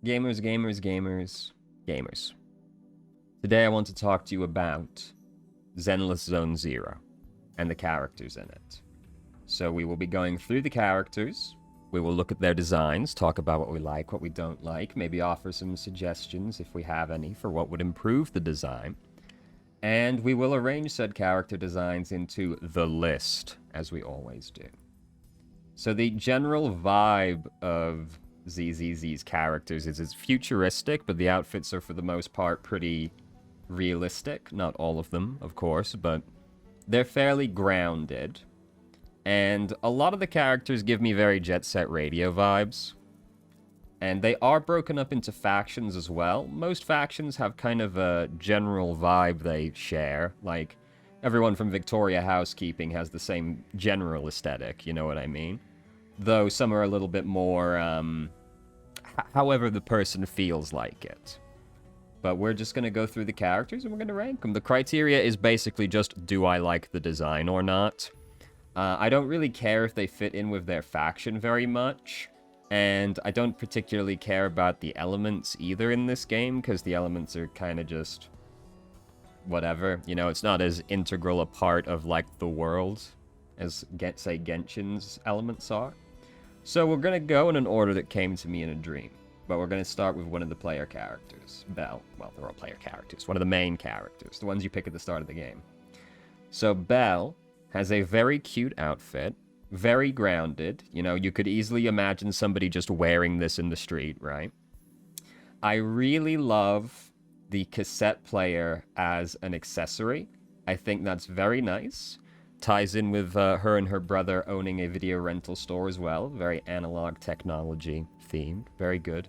Gamers, gamers, gamers, gamers. Today I want to talk to you about Zenless Zone Zero and the characters in it. So we will be going through the characters, we will look at their designs, talk about what we like, what we don't like, maybe offer some suggestions if we have any for what would improve the design. And we will arrange said character designs into the list, as we always do. So the general vibe of ZZZ's characters is it's futuristic, but the outfits are for the most part pretty realistic. Not all of them, of course, but they're fairly grounded. And a lot of the characters give me very Jet Set Radio vibes. And they are broken up into factions as well. Most factions have kind of a general vibe they share. Like, everyone from Victoria Housekeeping has the same general aesthetic, you know what I mean? Though some are a little bit more, however the person feels like it. But we're just going to go through the characters and we're going to rank them. The criteria is basically just, do I like the design or not? I don't really care if they fit in with their faction very much. And I don't particularly care about the elements either in this game, because the elements are kind of just whatever. You know, it's not as integral a part of, like, the world as, say, Genshin's elements are. So we're going to go in an order that came to me in a dream. But we're going to start with one of the player characters. Belle. Well, they're all player characters. One of the main characters. The ones you pick at the start of the game. So Belle has a very cute outfit. Very grounded. You know, you could easily imagine somebody just wearing this in the street, right? I really love the cassette player as an accessory. I think that's very nice. Ties in with her and her brother owning a video rental store as well. Very analog technology themed. Very good.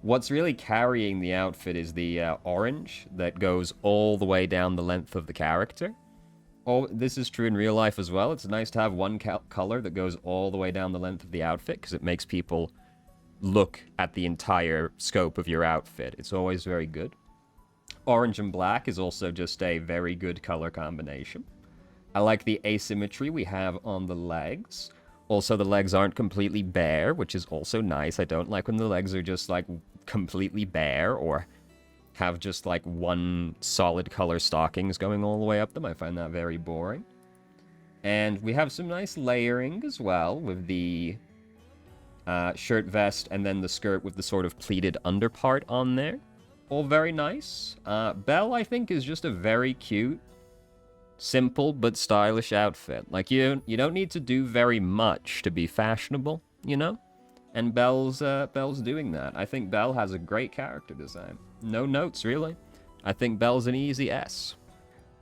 What's really carrying the outfit is the orange that goes all the way down the length of the character. Oh, this is true in real life as well. It's nice to have one color that goes all the way down the length of the outfit because it makes people look at the entire scope of your outfit. It's always very good. Orange and black is also just a very good color combination. I like the asymmetry we have on the legs. Also, the legs aren't completely bare, which is also nice. I don't like when the legs are just, like, completely bare or have just, like, one solid color stockings going all the way up them. I find that very boring. And we have some nice layering as well with the shirt vest and then the skirt with the sort of pleated underpart on there. All very nice. Belle, I think, is just a very cute, simple but stylish outfit. Like, you don't need to do very much to be fashionable, you know? And Belle's doing that. I think Belle has a great character design. No notes, really. I think Belle's an easy S.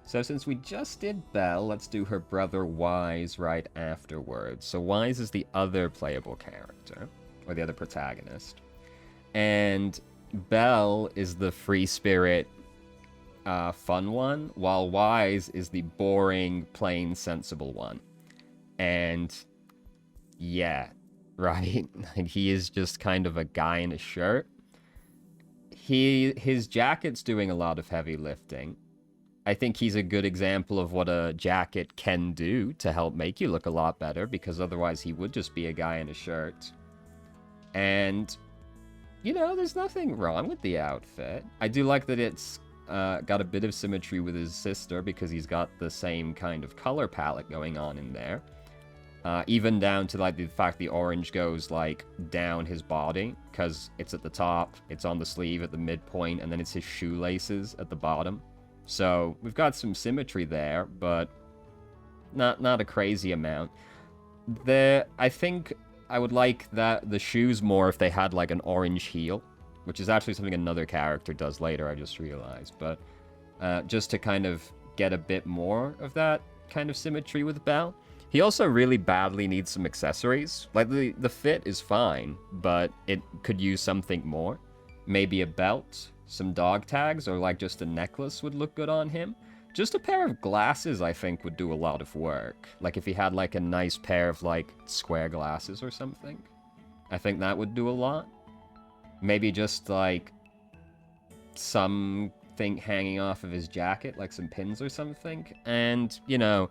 So since we just did Belle, let's do her brother Wise right afterwards. So Wise is the other playable character, or the other protagonist. And Belle is the free spirit, fun one, while Wise is the boring, plain, sensible one. And yeah, right? And he is just kind of a guy in a shirt. His jacket's doing a lot of heavy lifting. I think he's a good example of what a jacket can do to help make you look a lot better, because otherwise he would just be a guy in a shirt. And, you know, there's nothing wrong with the outfit. I do like that it's got a bit of symmetry with his sister, because he's got the same kind of color palette going on in there. Even down to, like, the fact the orange goes, like, down his body, because it's at the top, it's on the sleeve at the midpoint, and then it's his shoelaces at the bottom. So we've got some symmetry there, but not a crazy amount. I think I would like the shoes more if they had, like, an orange heel, which is actually something another character does later, I just realized. But just to kind of get a bit more of that kind of symmetry with Belle. He also really badly needs some accessories. Like, the fit is fine, but it could use something more. Maybe a belt, some dog tags, or, like, just a necklace would look good on him. Just a pair of glasses, I think, would do a lot of work. Like, if he had, like, a nice pair of, like, square glasses or something. I think that would do a lot. Maybe just, like, something hanging off of his jacket, like some pins or something. And, you know,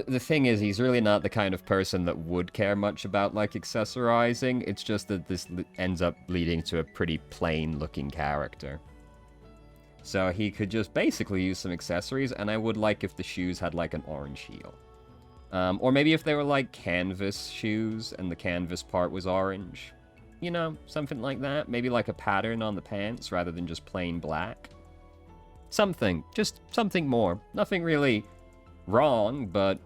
the thing is, he's really not the kind of person that would care much about, like, accessorizing. It's just that this ends up leading to a pretty plain-looking character. So he could just basically use some accessories, and I would like if the shoes had, like, an orange heel. Or maybe if they were, like, canvas shoes, and the canvas part was orange. You know, something like that. Maybe, like, a pattern on the pants, rather than just plain black. Something. Just something more. Nothing really wrong, but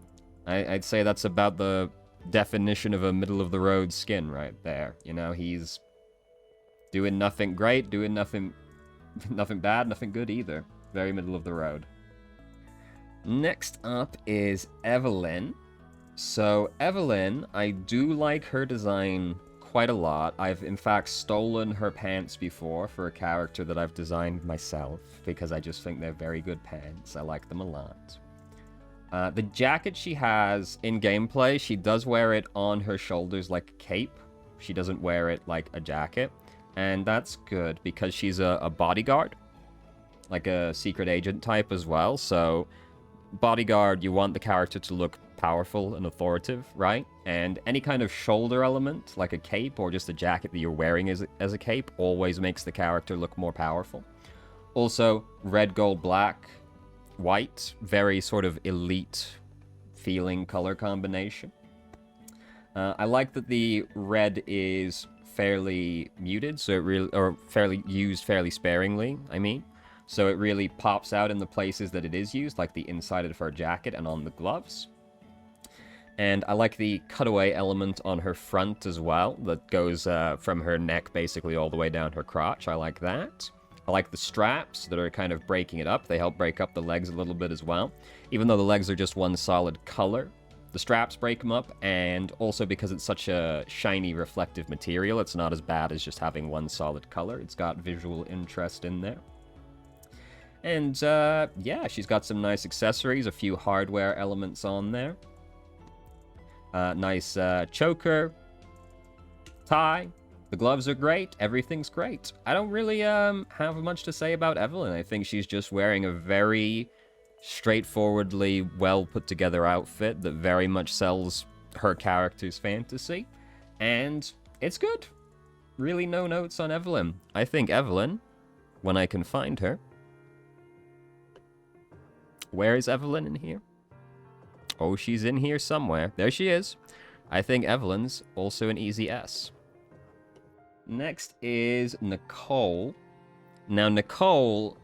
I'd say that's about the definition of a middle-of-the-road skin right there. You know, he's doing nothing great, doing nothing bad, nothing good either. Very middle of the road. Next up is Evelyn. So, Evelyn, I do like her design quite a lot. I've, in fact, stolen her pants before for a character that I've designed myself, because I just think they're very good pants. I like them a lot. The jacket she has in gameplay, she does wear it on her shoulders like a cape. She doesn't wear it like a jacket. And that's good, because she's a bodyguard. Like a secret agent type as well. So, bodyguard, you want the character to look powerful and authoritative, right? And any kind of shoulder element, like a cape or just a jacket that you're wearing as a cape, always makes the character look more powerful. Also, red, gold, black, white, very sort of elite feeling color combination. I like that the red is fairly muted, so it really, or fairly used fairly sparingly, I mean. So it really pops out in the places that it is used, like the inside of her jacket and on the gloves. And I like the cutaway element on her front as well, that goes from her neck basically all the way down her crotch. I like that. I like the straps that are kind of breaking it up. They help break up the legs a little bit as well. Even though the legs are just one solid color, the straps break them up, and also because it's such a shiny, reflective material, it's not as bad as just having one solid color. It's got visual interest in there. And, yeah, she's got some nice accessories, a few hardware elements on there. Nice choker, tie. The gloves are great. Everything's great. I don't really have much to say about Evelyn. I think she's just wearing a very straightforwardly well put together outfit that very much sells her character's fantasy. And it's good. Really no notes on Evelyn. I think Evelyn, when I can find her... Where is Evelyn in here? Oh, she's in here somewhere. There she is. I think Evelyn's also an easy S. Next is Nicole. Now, Nicole,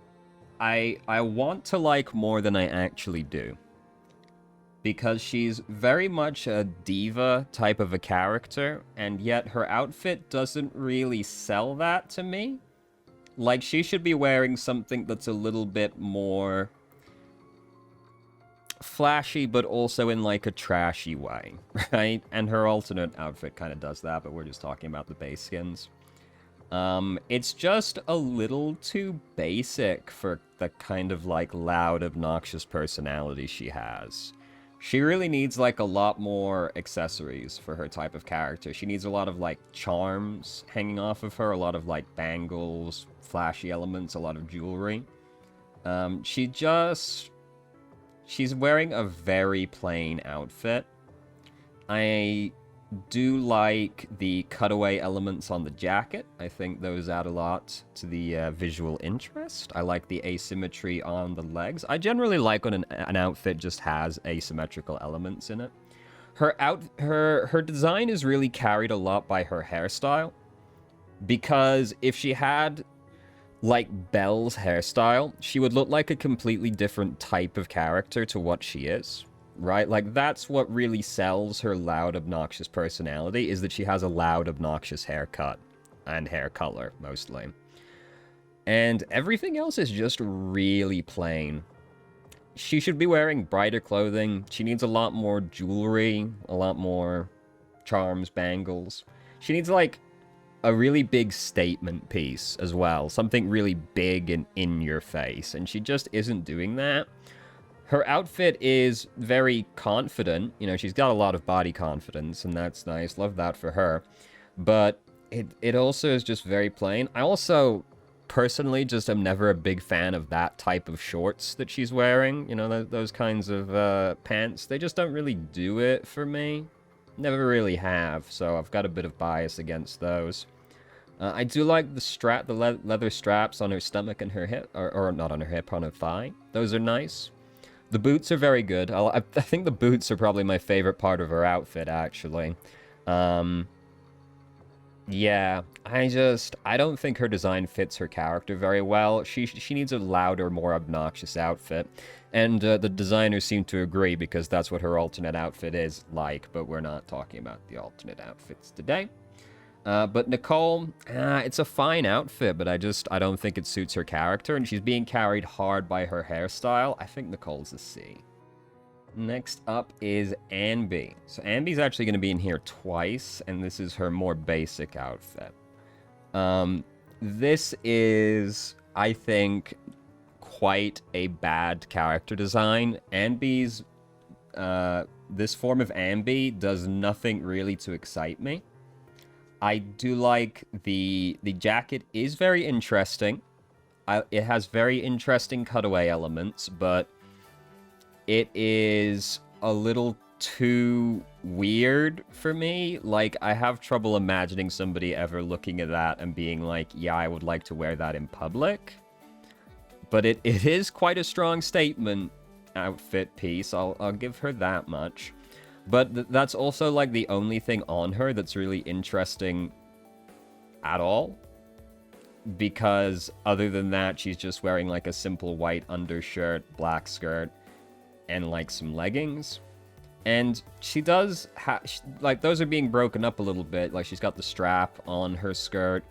I want to like more than I actually do. Because she's very much a diva type of a character, and yet her outfit doesn't really sell that to me. Like, she should be wearing something that's a little bit more flashy, but also in, like, a trashy way, right? And her alternate outfit kind of does that, but we're just talking about the base skins. It's just a little too basic for the kind of, like, loud, obnoxious personality she has. She really needs, like, a lot more accessories for her type of character. She needs a lot of, like, charms hanging off of her, a lot of, like, bangles, flashy elements, a lot of jewelry. She's wearing a very plain outfit. I do like the cutaway elements on the jacket. I think those add a lot to the visual interest. I like the asymmetry on the legs. I generally like when an outfit just has asymmetrical elements in it. Her design is really carried a lot by her hairstyle. Because if she had, like, Belle's hairstyle, she would look like a completely different type of character to what she is. Right? Like, that's what really sells her loud, obnoxious personality, is that she has a loud, obnoxious haircut. And hair color, mostly. And everything else is just really plain. She should be wearing brighter clothing. She needs a lot more jewelry, a lot more charms, bangles. She needs, like, a really big statement piece as well. Something really big and in your face. And she just isn't doing that. Her outfit is very confident. You know, she's got a lot of body confidence, and that's nice. Love that for her. But it also is just very plain. I also personally just am never a big fan of that type of shorts that she's wearing. You know, those kinds of pants. They just don't really do it for me. Never really have, so I've got a bit of bias against those. I do like the leather straps on her stomach and her hip, or not on her hip, on her thigh. Those are nice. The boots are very good. I think the boots are probably my favorite part of her outfit, actually. Yeah, I don't think her design fits her character very well. She needs a louder, more obnoxious outfit. And the designers seem to agree because that's what her alternate outfit is like, but we're not talking about the alternate outfits today. But Nicole, it's a fine outfit, but I don't think it suits her character, and she's being carried hard by her hairstyle. I think Nicole's a C. Next up is Anby. So Anby's actually going to be in here twice, and this is her more basic outfit. This is, I think, quite a bad character design. Anby's, this form of Anby does nothing really to excite me. I do like the jacket is very interesting. It has very interesting cutaway elements, but it is a little too weird for me. Like, I have trouble imagining somebody ever looking at that and being like, yeah, I would like to wear that in public. But it is quite a strong statement outfit piece. I'll give her that much. But that's also, like, the only thing on her that's really interesting at all. Because other than that, she's just wearing, like, a simple white undershirt, black skirt, and, like, some leggings. And she does like, those are being broken up a little bit. Like, she's got the strap on her skirt.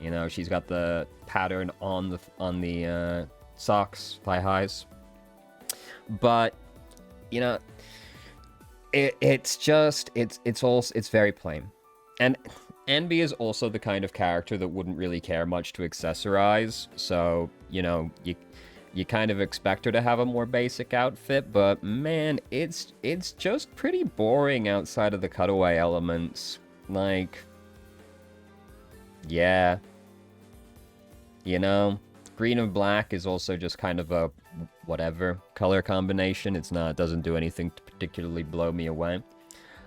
You know, she's got the pattern on the socks, thigh highs. But, you know, it's very plain. And Anby is also the kind of character that wouldn't really care much to accessorize. So, you know, you kind of expect her to have a more basic outfit, but man, it's just pretty boring outside of the cutaway elements. Like, yeah. You know, green and black is also just kind of a whatever color combination. It doesn't do anything to particularly blow me away.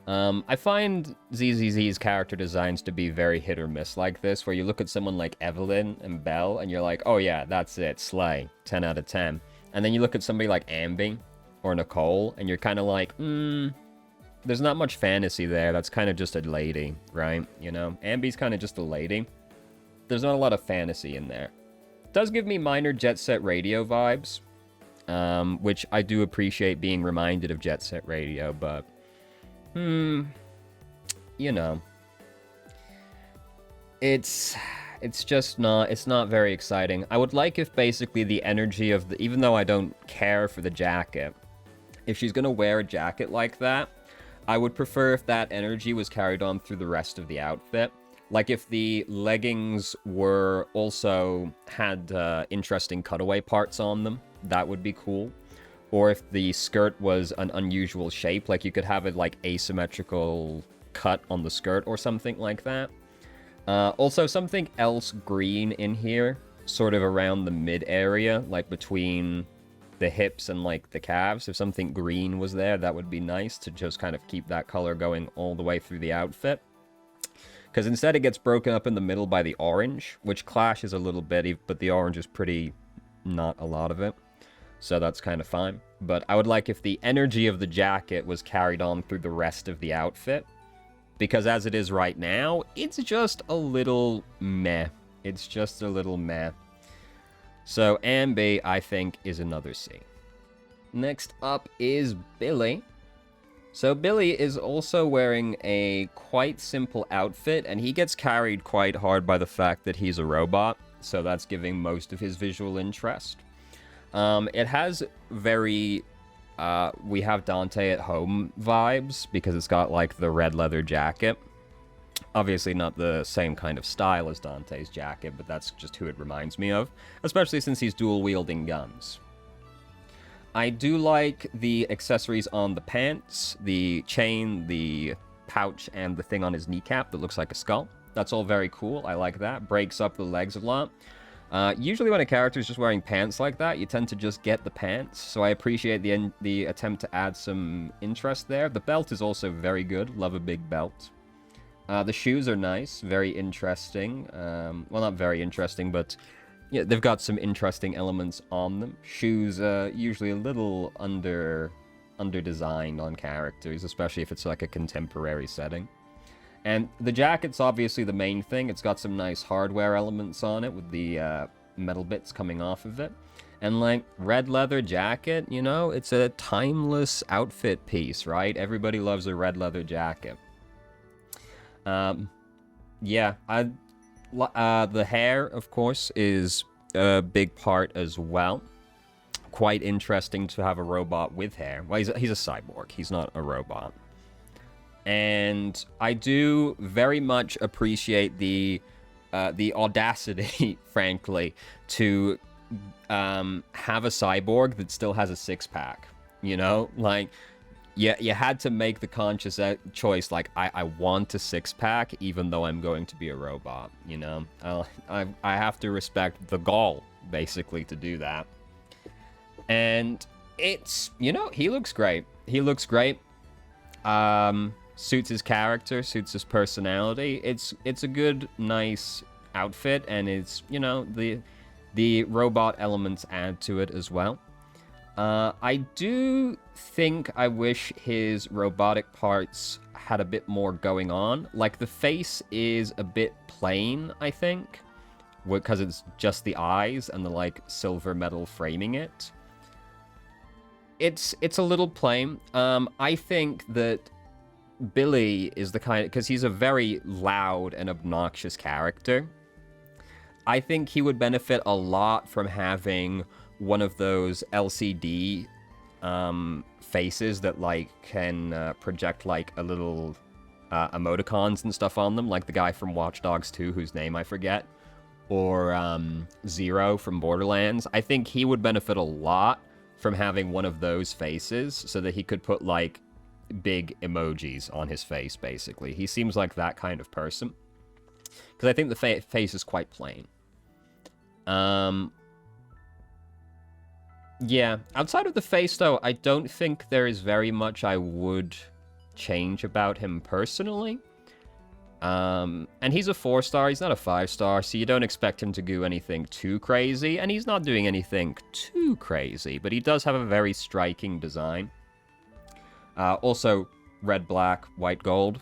I find ZZZ's character designs to be very hit or miss like this, where you look at someone like Evelyn and Belle, and you're like, oh yeah, that's it, slay, 10 out of 10. And then you look at somebody like Anby or Nicole, and you're kind of like, there's not much fantasy there. That's kind of just a lady, right? You know, Anby's kind of just a lady. There's not a lot of fantasy in there. It does give me minor Jet Set Radio vibes, which I do appreciate being reminded of Jet Set Radio, but you know, it's not very exciting. I would like if basically the energy of even though I don't care for the jacket, if she's gonna wear a jacket like that, I would prefer if that energy was carried on through the rest of the outfit. Like if the leggings had interesting cutaway parts on them, that would be cool. Or if the skirt was an unusual shape, like you could have a like asymmetrical cut on the skirt or something like that. Also, something else green in here, sort of around the mid area, like between the hips and like the calves. If something green was there, that would be nice to just kind of keep that color going all the way through the outfit. Because instead it gets broken up in the middle by the orange, which clashes a little bit, but the orange is pretty not a lot of it. So that's kind of fine. But I would like if the energy of the jacket was carried on through the rest of the outfit. Because as it is right now, it's just a little meh. It's just a little meh. So Anby, I think, is another C. Next up is Billy. So Billy is also wearing a quite simple outfit, and he gets carried quite hard by the fact that he's a robot. So that's giving most of his visual interest. It has very, we have Dante at home vibes, because it's got, like, the red leather jacket. Obviously not the same kind of style as Dante's jacket, but that's just who it reminds me of, especially since he's dual-wielding guns. I do like the accessories on the pants, the chain, the pouch, and the thing on his kneecap that looks like a skull. That's all very cool. I like that. Breaks up the legs a lot. Usually when a character is just wearing pants like that, you tend to just get the pants, so I appreciate the attempt to add some interest there. The belt is also very good. Love a big belt. The shoes are nice, very interesting. Well, not very interesting, but yeah, they've got some interesting elements on them. Shoes usually a little under-designed on characters, especially if it's like a contemporary setting. And the jacket's obviously the main thing. It's got some nice hardware elements on it with the metal bits coming off of it. And like, red leather jacket, you know, it's a timeless outfit piece, right? Everybody loves a red leather jacket. Yeah, the hair, of course, is a big part as well. Quite interesting to have a robot with hair. Well, he's a cyborg. He's not a robot. And I do very much appreciate the audacity, frankly, to have a cyborg that still has a six-pack. You know, like, yeah, you had to make the conscious choice. Like, I want a six-pack, even though I'm going to be a robot. You know, I have to respect the gall, basically, to do that. And it's, you know, he looks great. He looks great. Suits his character, suits his personality. It's a good, nice outfit, and it's, you know, the robot elements add to it as well. I do think I wish his robotic parts had a bit more going on. Like, the face is a bit plain, I think, because it's just the eyes and the, like, silver metal framing it. It's a little plain. I think that Billy is the kind, because he's a very loud and obnoxious character. I think he would benefit a lot from having one of those LCD faces that like can project like a little emoticons and stuff on them, like the guy from Watch Dogs 2 whose name I forget, or Zero from Borderlands. I think he would benefit a lot from having one of those faces so that he could put like big emojis on his face, basically. He seems like that kind of person. Because I think the face is quite plain. Yeah, outside of the face, though, I don't think there is very much I would change about him personally. And he's a 4-star, he's not a 5-star, so you don't expect him to do anything too crazy, and he's not doing anything too crazy, but he does have a very striking design. Also, red, black, white, gold.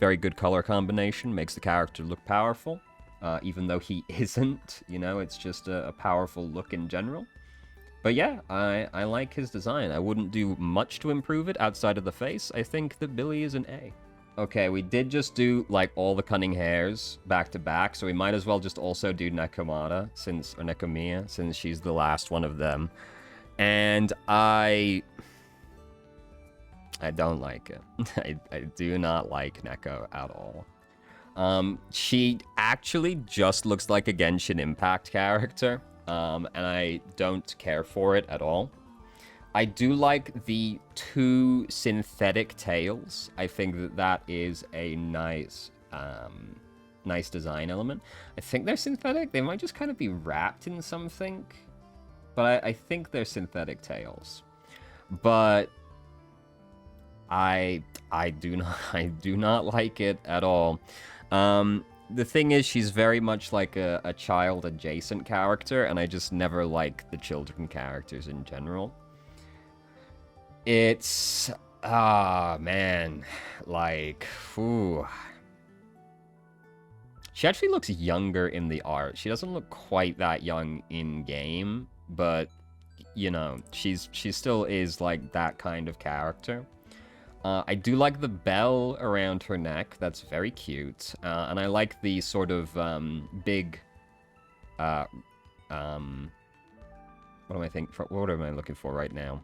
Very good color combination. Makes the character look powerful. Even though he isn't. You know, it's just a powerful look in general. But yeah, I like his design. I wouldn't do much to improve it outside of the face. I think that Billy is an A. Okay, we did just do, like, all the cunning hairs back to back, so we might as well just also do Nekomata, or Nekomiya, since she's the last one of them. And I don't like it. I do not like Neko at all. She actually just looks like a Genshin Impact character, and I don't care for it at all. I do like the 2 synthetic tails. I think that is a nice design element. I think they're synthetic. They might just kind of be wrapped in something, but I think they're synthetic tails. But I do not like it at all. The thing is, she's very much like a child-adjacent character, and I just never like the children characters in general. It's... man. Like, ooh. She actually looks younger in the art. She doesn't look quite that young in-game, but, you know, she still is, like, that kind of character. I do like the bell around her neck. That's very cute. And I like the sort of big... what am I looking for right now?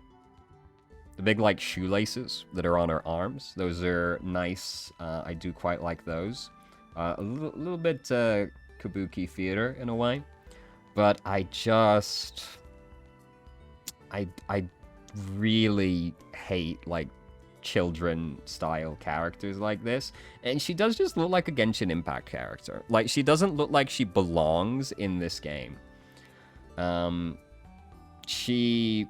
The big, like, shoelaces that are on her arms. Those are nice. I do quite like those. A little bit kabuki theater in a way. But I just... I really hate, like, children-style characters like this. And she does just look like a Genshin Impact character. Like, she doesn't look like she belongs in this game. She...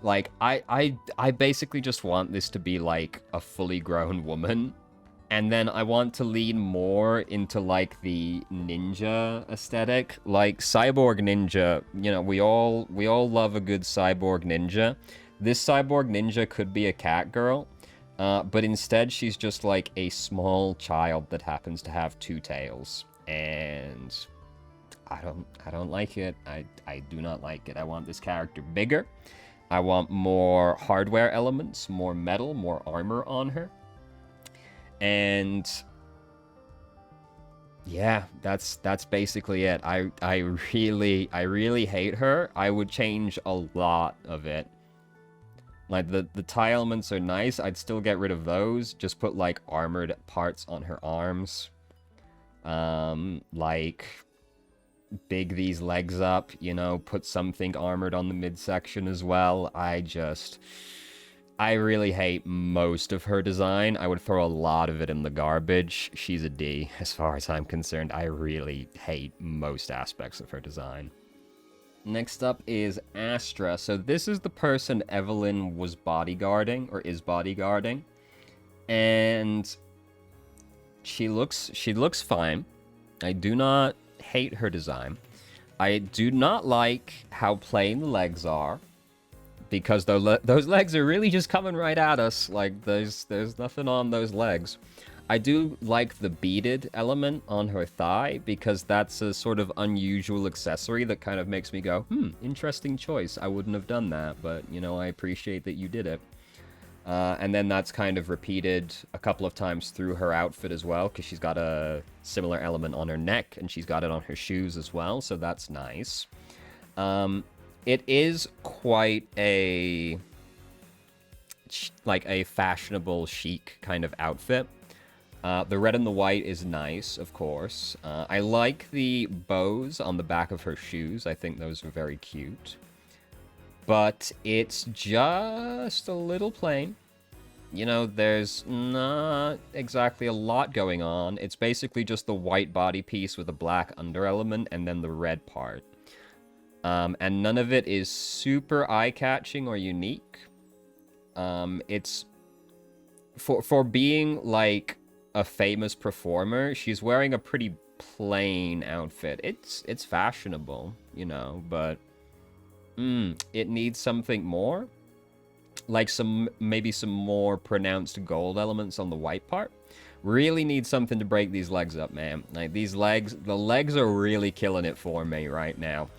Like, I basically just want this to be, like, a fully grown woman. And then I want to lean more into, like, the ninja aesthetic. Like, cyborg ninja, you know, we all love a good cyborg ninja. This cyborg ninja could be a cat girl. But instead, she's just, like, a small child that happens to have two tails. And... I don't like it. I do not like it. I want this character bigger. I want more hardware elements, more metal, more armor on her. And yeah, that's basically it. I really hate her. I would change a lot of it. Like the tie elements are nice. I'd still get rid of those. Just put like armored parts on her arms. Like big these legs up, you know, put something armored on the midsection as well. I really hate most of her design. I would throw a lot of it in the garbage. She's a D, as far as I'm concerned. I really hate most aspects of her design. Next up is Astra. So this is the person Evelyn was bodyguarding, or is bodyguarding. And she looks fine. I do not hate her design. I do not like how plain the legs are, because those legs are really just coming right at us. Like there's nothing on those legs. I do like the beaded element on her thigh, because that's a sort of unusual accessory that kind of makes me go, interesting choice. I wouldn't have done that, but you know, I appreciate that you did it. And then that's kind of repeated a couple of times through her outfit as well, because she's got a similar element on her neck, and she's got it on her shoes as well, so that's nice. It is quite a fashionable, chic kind of outfit. The red and the white is nice, of course. I like the bows on the back of her shoes. I think those are very cute. But it's just a little plain. You know, there's not exactly a lot going on. It's basically just the white body piece with a black underelement and then the red part. And none of it is super eye-catching or unique. It's... For being, like, a famous performer, she's wearing a pretty plain outfit. It's fashionable, you know, but... it needs something more. Like maybe some more pronounced gold elements on the white part. Really need something to break these legs up, man. Like the legs are really killing it for me right now.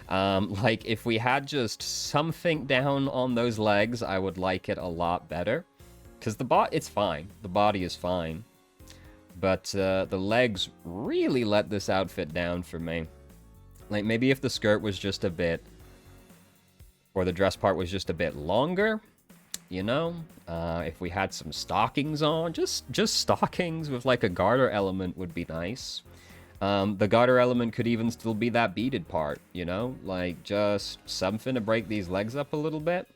Like if we had just something down on those legs, I would like it a lot better. Because it's fine. The body is fine. But the legs really let this outfit down for me. Like maybe if the skirt was just a bit... or the dress part was just a bit longer, you know? If we had some stockings on, just stockings with like a garter element would be nice. The garter element could even still be that beaded part, you know? Like just something to break these legs up a little bit.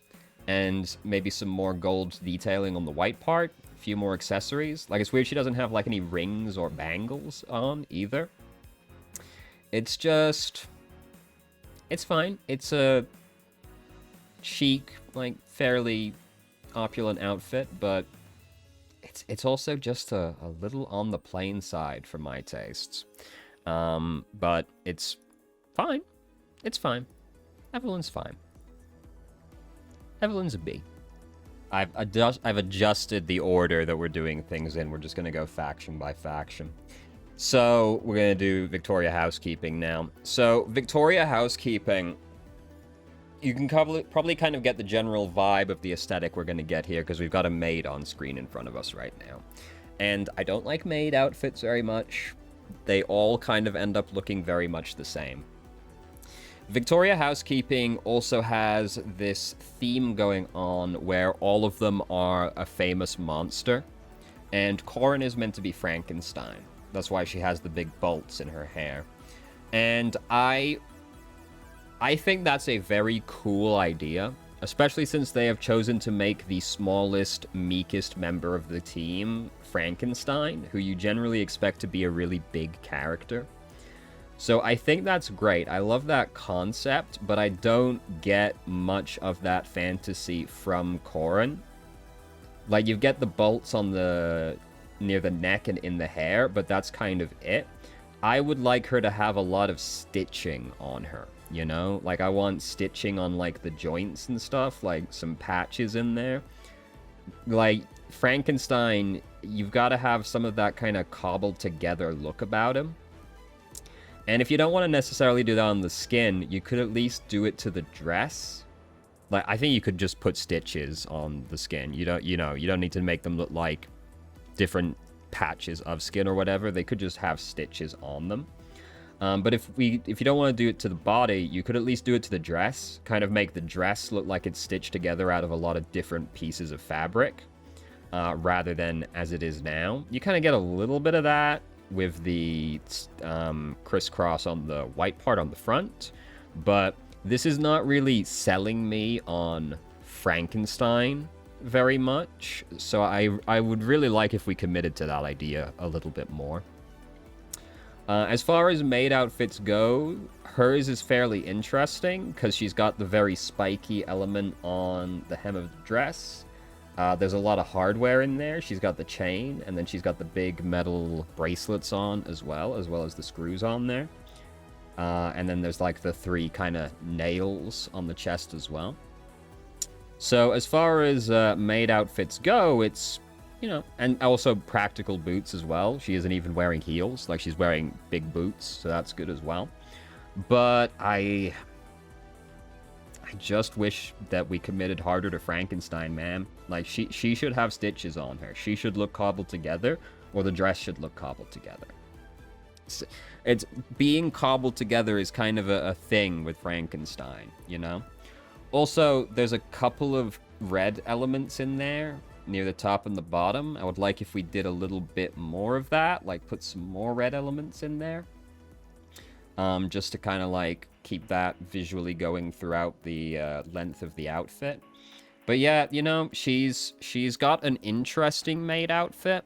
And maybe some more gold detailing on the white part. A few more accessories. Like it's weird she doesn't have like any rings or bangles on either. It's just... it's fine. It's a... chic, like fairly opulent outfit, but it's also just a little on the plain side for my tastes. But it's fine. It's fine. Evelyn's fine. Evelyn's a B. I've adjusted the order that we're doing things in. We're just gonna go faction by faction. So we're gonna do Victoria Housekeeping now. So Victoria Housekeeping, you can probably kind of get the general vibe of the aesthetic we're going to get here, because we've got a maid on screen in front of us right now. And I don't like maid outfits very much. They all kind of end up looking very much the same. Victoria Housekeeping also has this theme going on where all of them are a famous monster. And Corin is meant to be Frankenstein. That's why she has the big bolts in her hair. And I think that's a very cool idea, especially since they have chosen to make the smallest, meekest member of the team Frankenstein, who you generally expect to be a really big character. So I think that's great. I love that concept, but I don't get much of that fantasy from Corrin. Like, you get the bolts on the near the neck and in the hair, but that's kind of it. I would like her to have a lot of stitching on her, you know? Like, I want stitching on, like, the joints and stuff, like, some patches in there. Like, Frankenstein, you've got to have some of that kind of cobbled together look about him. And if you don't want to necessarily do that on the skin, you could at least do it to the dress. Like, I think you could just put stitches on the skin. You don't need to make them look like different patches of skin or whatever. They could just have stitches on them. But if you don't want to do it to the body, you could at least do it to the dress. Kind of make the dress look like it's stitched together out of a lot of different pieces of fabric, rather than as it is now. You kind of get a little bit of that with the crisscross on the white part on the front, but this is not really selling me on Frankenstein very much, so I would really like if we committed to that idea a little bit more. As far as maid outfits go, hers is fairly interesting because she's got the very spiky element on the hem of the dress. There's a lot of hardware in there. She's got the chain, and then she's got the big metal bracelets on as well as the screws on there. And then there's like the 3 kind of nails on the chest as well. So as far as maid outfits go, it's, you know, and also practical boots as well. She isn't even wearing heels, like she's wearing big boots, so that's good as well. But I just wish that we committed harder to Frankenstein, man. Like, she should have stitches on her. She should look cobbled together, or the dress should look cobbled together. It's being cobbled together is kind of a thing with Frankenstein, you know? Also, there's a couple of red elements in there near the top and the bottom. I would like if we did a little bit more of that, like put some more red elements in there. Just to kind of like keep that visually going throughout the length of the outfit. But yeah, you know, she's got an interesting maid outfit.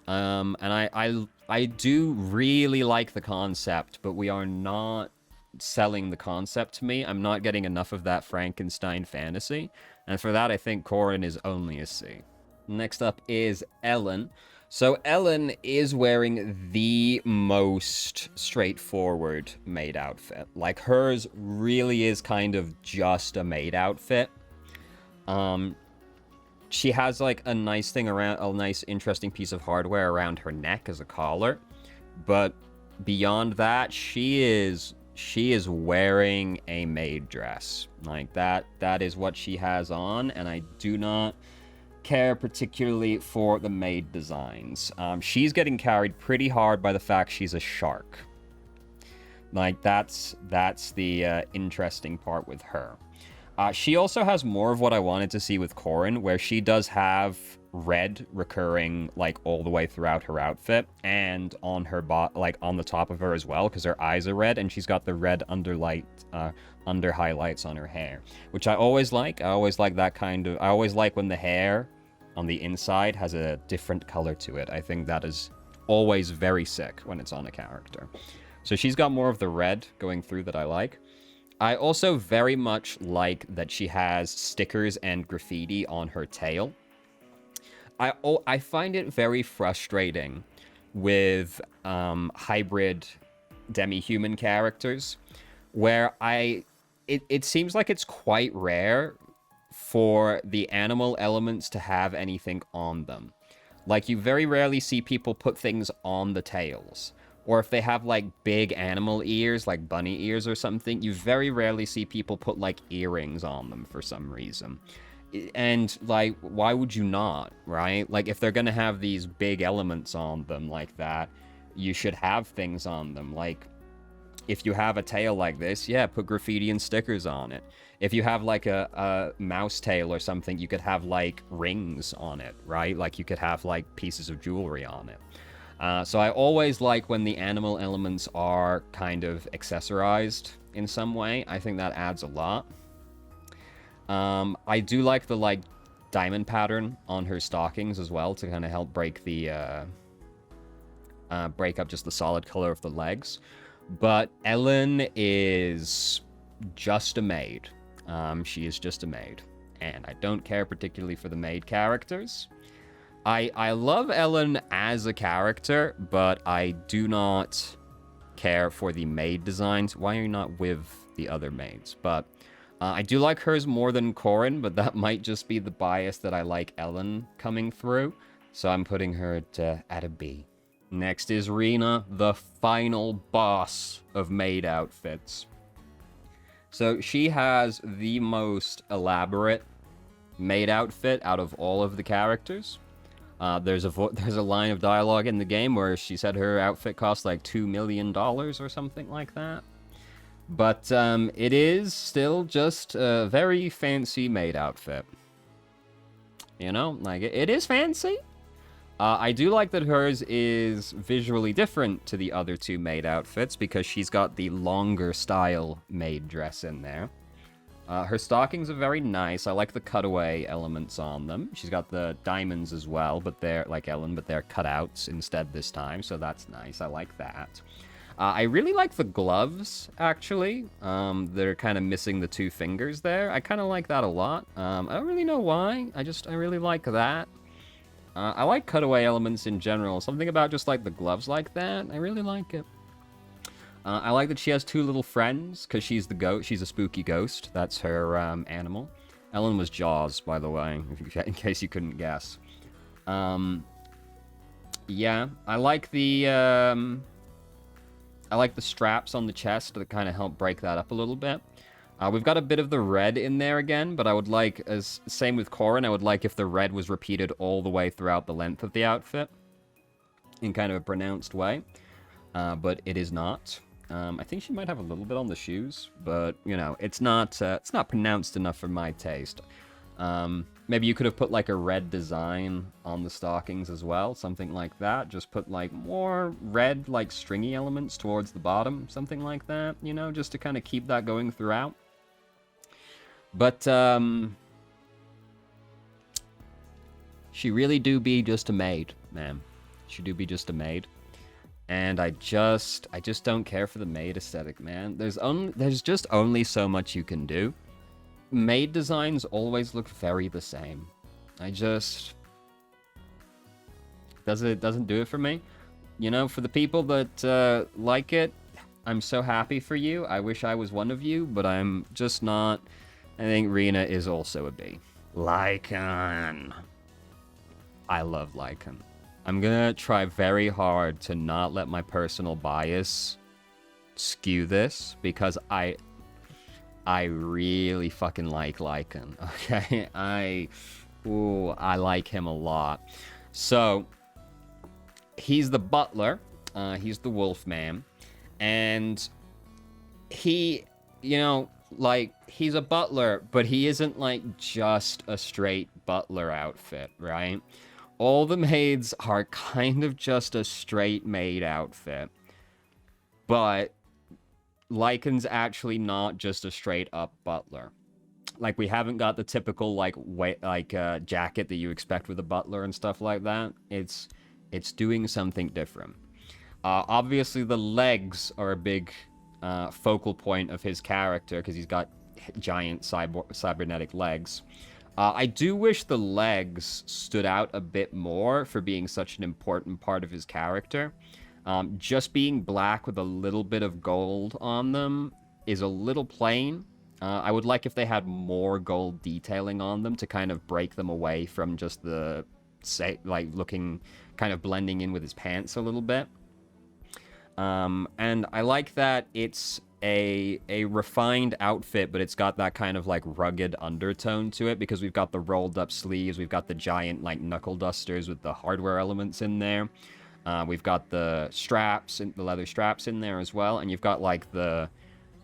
And I do really like the concept, but we are not selling the concept to me. I'm not getting enough of that Frankenstein fantasy. And for that, I think Corrin is only a C. Next up is Ellen. So Ellen is wearing the most straightforward maid outfit. Like, hers really is kind of just a maid outfit. She has like a nice thing around, a nice interesting piece of hardware around her neck as a collar. But beyond that, she is wearing a maid dress. Like, that is what she has on, and I do not care particularly for the maid designs. She's getting carried pretty hard by the fact she's a shark. Like, that's the interesting part with her. She also has more of what I wanted to see with Corrin, where she does have red recurring like all the way throughout her outfit and on her like on the top of her as well, because her eyes are red and she's got the red under highlights on her hair, which I always like. I always like that kind of. I always like when the hair on the inside has a different color to it. I think that is always very sick when it's on a character. So she's got more of the red going through that I like. I also very much like that she has stickers and graffiti on her tail. I find it very frustrating with hybrid demi-human characters, where it seems like it's quite rare for the animal elements to have anything on them. Like, you very rarely see people put things on the tails. Or if they have, like, big animal ears, like bunny ears or something, you very rarely see people put, like, earrings on them for some reason. And, like, why would you not, right? Like, if they're gonna have these big elements on them like that, you should have things on them. Like, if you have a tail like this, yeah, put graffiti and stickers on it. If you have, like, a mouse tail or something, you could have, like, rings on it, right? Like, you could have, like, pieces of jewelry on it. So I always like when the animal elements are kind of accessorized in some way. I think that adds a lot. I do like the, like, diamond pattern on her stockings as well to kind of help break the break up just the solid color of the legs. But Ellen is just a maid. She is just a maid. And I don't care particularly for the maid characters. I love Ellen as a character, but I do not care for the maid designs. Why are you not with the other maids? But I do like hers more than Corin, but that might just be the bias that I like Ellen coming through. So I'm putting her at a B. Next is Rena, the final boss of maid outfits. So she has the most elaborate maid outfit out of all of the characters. There's a line of dialogue in the game where she said her outfit cost like $2 million or something like that. But it is still just a very fancy maid outfit. You know, like it is fancy. I do like that hers is visually different to the other two maid outfits because she's got the longer style maid dress in there. Her stockings are very nice. I like the cutaway elements on them. She's got the diamonds as well, but they're, like Ellen, but they're cutouts instead this time, so that's nice. I like that. I really like the gloves, actually. They're kind of missing the two fingers there. I kind of like that a lot. I don't really know why. I really like that. I like cutaway elements in general. Something about just, like, the gloves like that. I really like it. I like that she has two little friends, because she's the goat. She's a spooky ghost. That's her animal. Ellen was Jaws, by the way, in case you couldn't guess. Yeah, I like the straps on the chest that kind of help break that up a little bit. We've got a bit of the red in there again, but I would like, same with Corin, I would like if the red was repeated all the way throughout the length of the outfit, in kind of a pronounced way, but it is not. I think she might have a little bit on the shoes, but, you know, it's not pronounced enough for my taste. Maybe you could have put, like, a red design on the stockings as well, something like that. Just put, like, more red, like, stringy elements towards the bottom, something like that, you know, just to kind of keep that going throughout. But, she really do be just a maid, man. She do be just a maid. And I just don't care for the maid aesthetic, man. There's just only so much you can do. Maid designs always look very the same. Doesn't do it for me. You know, for the people that like it, I'm so happy for you. I wish I was one of you, but I'm just not. I think Rena is also a B. Lycan. I love Lycan. I'm gonna try very hard to not let my personal bias skew this, because I really fucking like Lycan, okay? I like him a lot. So, he's the butler, he's the wolf man, and he, you know, like, he's a butler, but he isn't, like, just a straight butler outfit, right? All the maids are kind of just a straight maid outfit. But Lycan's actually not just a straight up butler. Like, we haven't got the typical, like, jacket that you expect with a butler and stuff like that. It's doing something different. Obviously, the legs are a big focal point of his character, because he's got giant cybernetic legs. I do wish the legs stood out a bit more for being such an important part of his character. Just being black with a little bit of gold on them is a little plain. I would like if they had more gold detailing on them to kind of break them away from just the, looking, kind of blending in with his pants a little bit. And I like that it's a refined outfit, but it's got that kind of, like, rugged undertone to it, because we've got the rolled up sleeves, we've got the giant, like, knuckle dusters with the hardware elements in there. We've got the straps, the leather straps in there as well, and you've got, like, the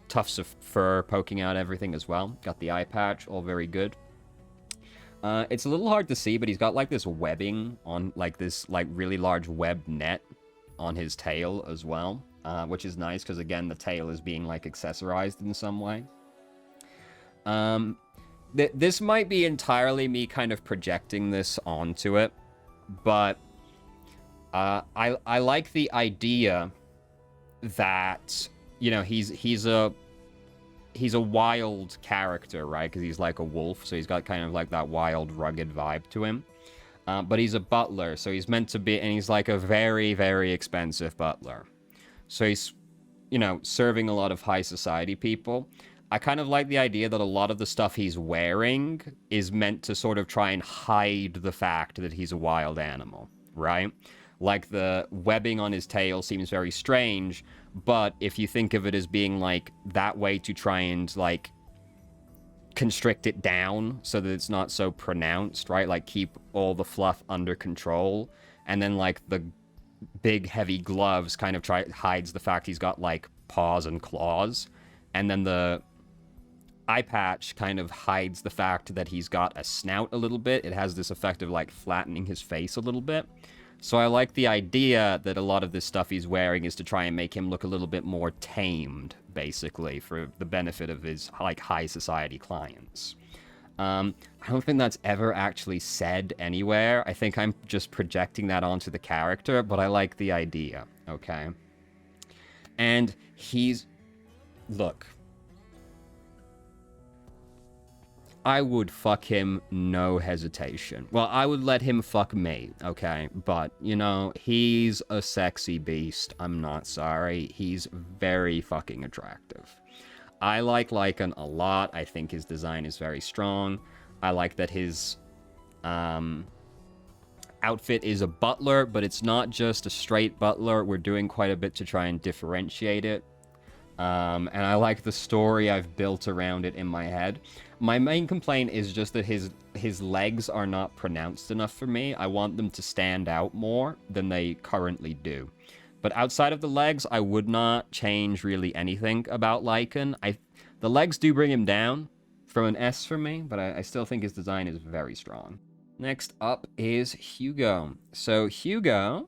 tufts of fur poking out everything as well. Got the eye patch, all very good. It's a little hard to see, but he's got, like, this webbing on, like, this, like, really large web net on his tail as well, which is nice, because, again, the tail is being, like, accessorized in some way. This might be entirely me kind of projecting this onto it, but I like the idea that, you know, he's a wild character, right? Because he's like a wolf, so he's got kind of like that wild, rugged vibe to him. But he's a butler, so he's meant to be, and he's like a very, very expensive butler. So he's, you know, serving a lot of high society people. I kind of like the idea that a lot of the stuff he's wearing is meant to sort of try and hide the fact that he's a wild animal, right? Like the webbing on his tail seems very strange, but if you think of it as being like that way to try and like constrict it down so that it's not so pronounced, right? Like keep all the fluff under control, and then like the big heavy gloves kind of hides the fact he's got like paws and claws, and then the eye patch kind of hides the fact that he's got a snout a little bit. It has this effect of like flattening his face a little bit. So I like the idea that a lot of this stuff he's wearing is to try and make him look a little bit more tamed, basically, for the benefit of his like high society clients. I don't think that's ever actually said anywhere. I think I'm just projecting that onto the character, but I like the idea, okay? And look, I would fuck him, no hesitation. Well, I would let him fuck me, okay? But, you know, he's a sexy beast. I'm not sorry. He's very fucking attractive. I like Lycan a lot. I think his design is very strong. I like that his outfit is a butler, but it's not just a straight butler. We're doing quite a bit to try and differentiate it. And I like the story I've built around it in my head. My main complaint is just that his legs are not pronounced enough for me. I want them to stand out more than they currently do. But outside of the legs, I would not change really anything about Lycan. The legs do bring him down from an S for me, but I still think his design is very strong. Next up is Hugo. So Hugo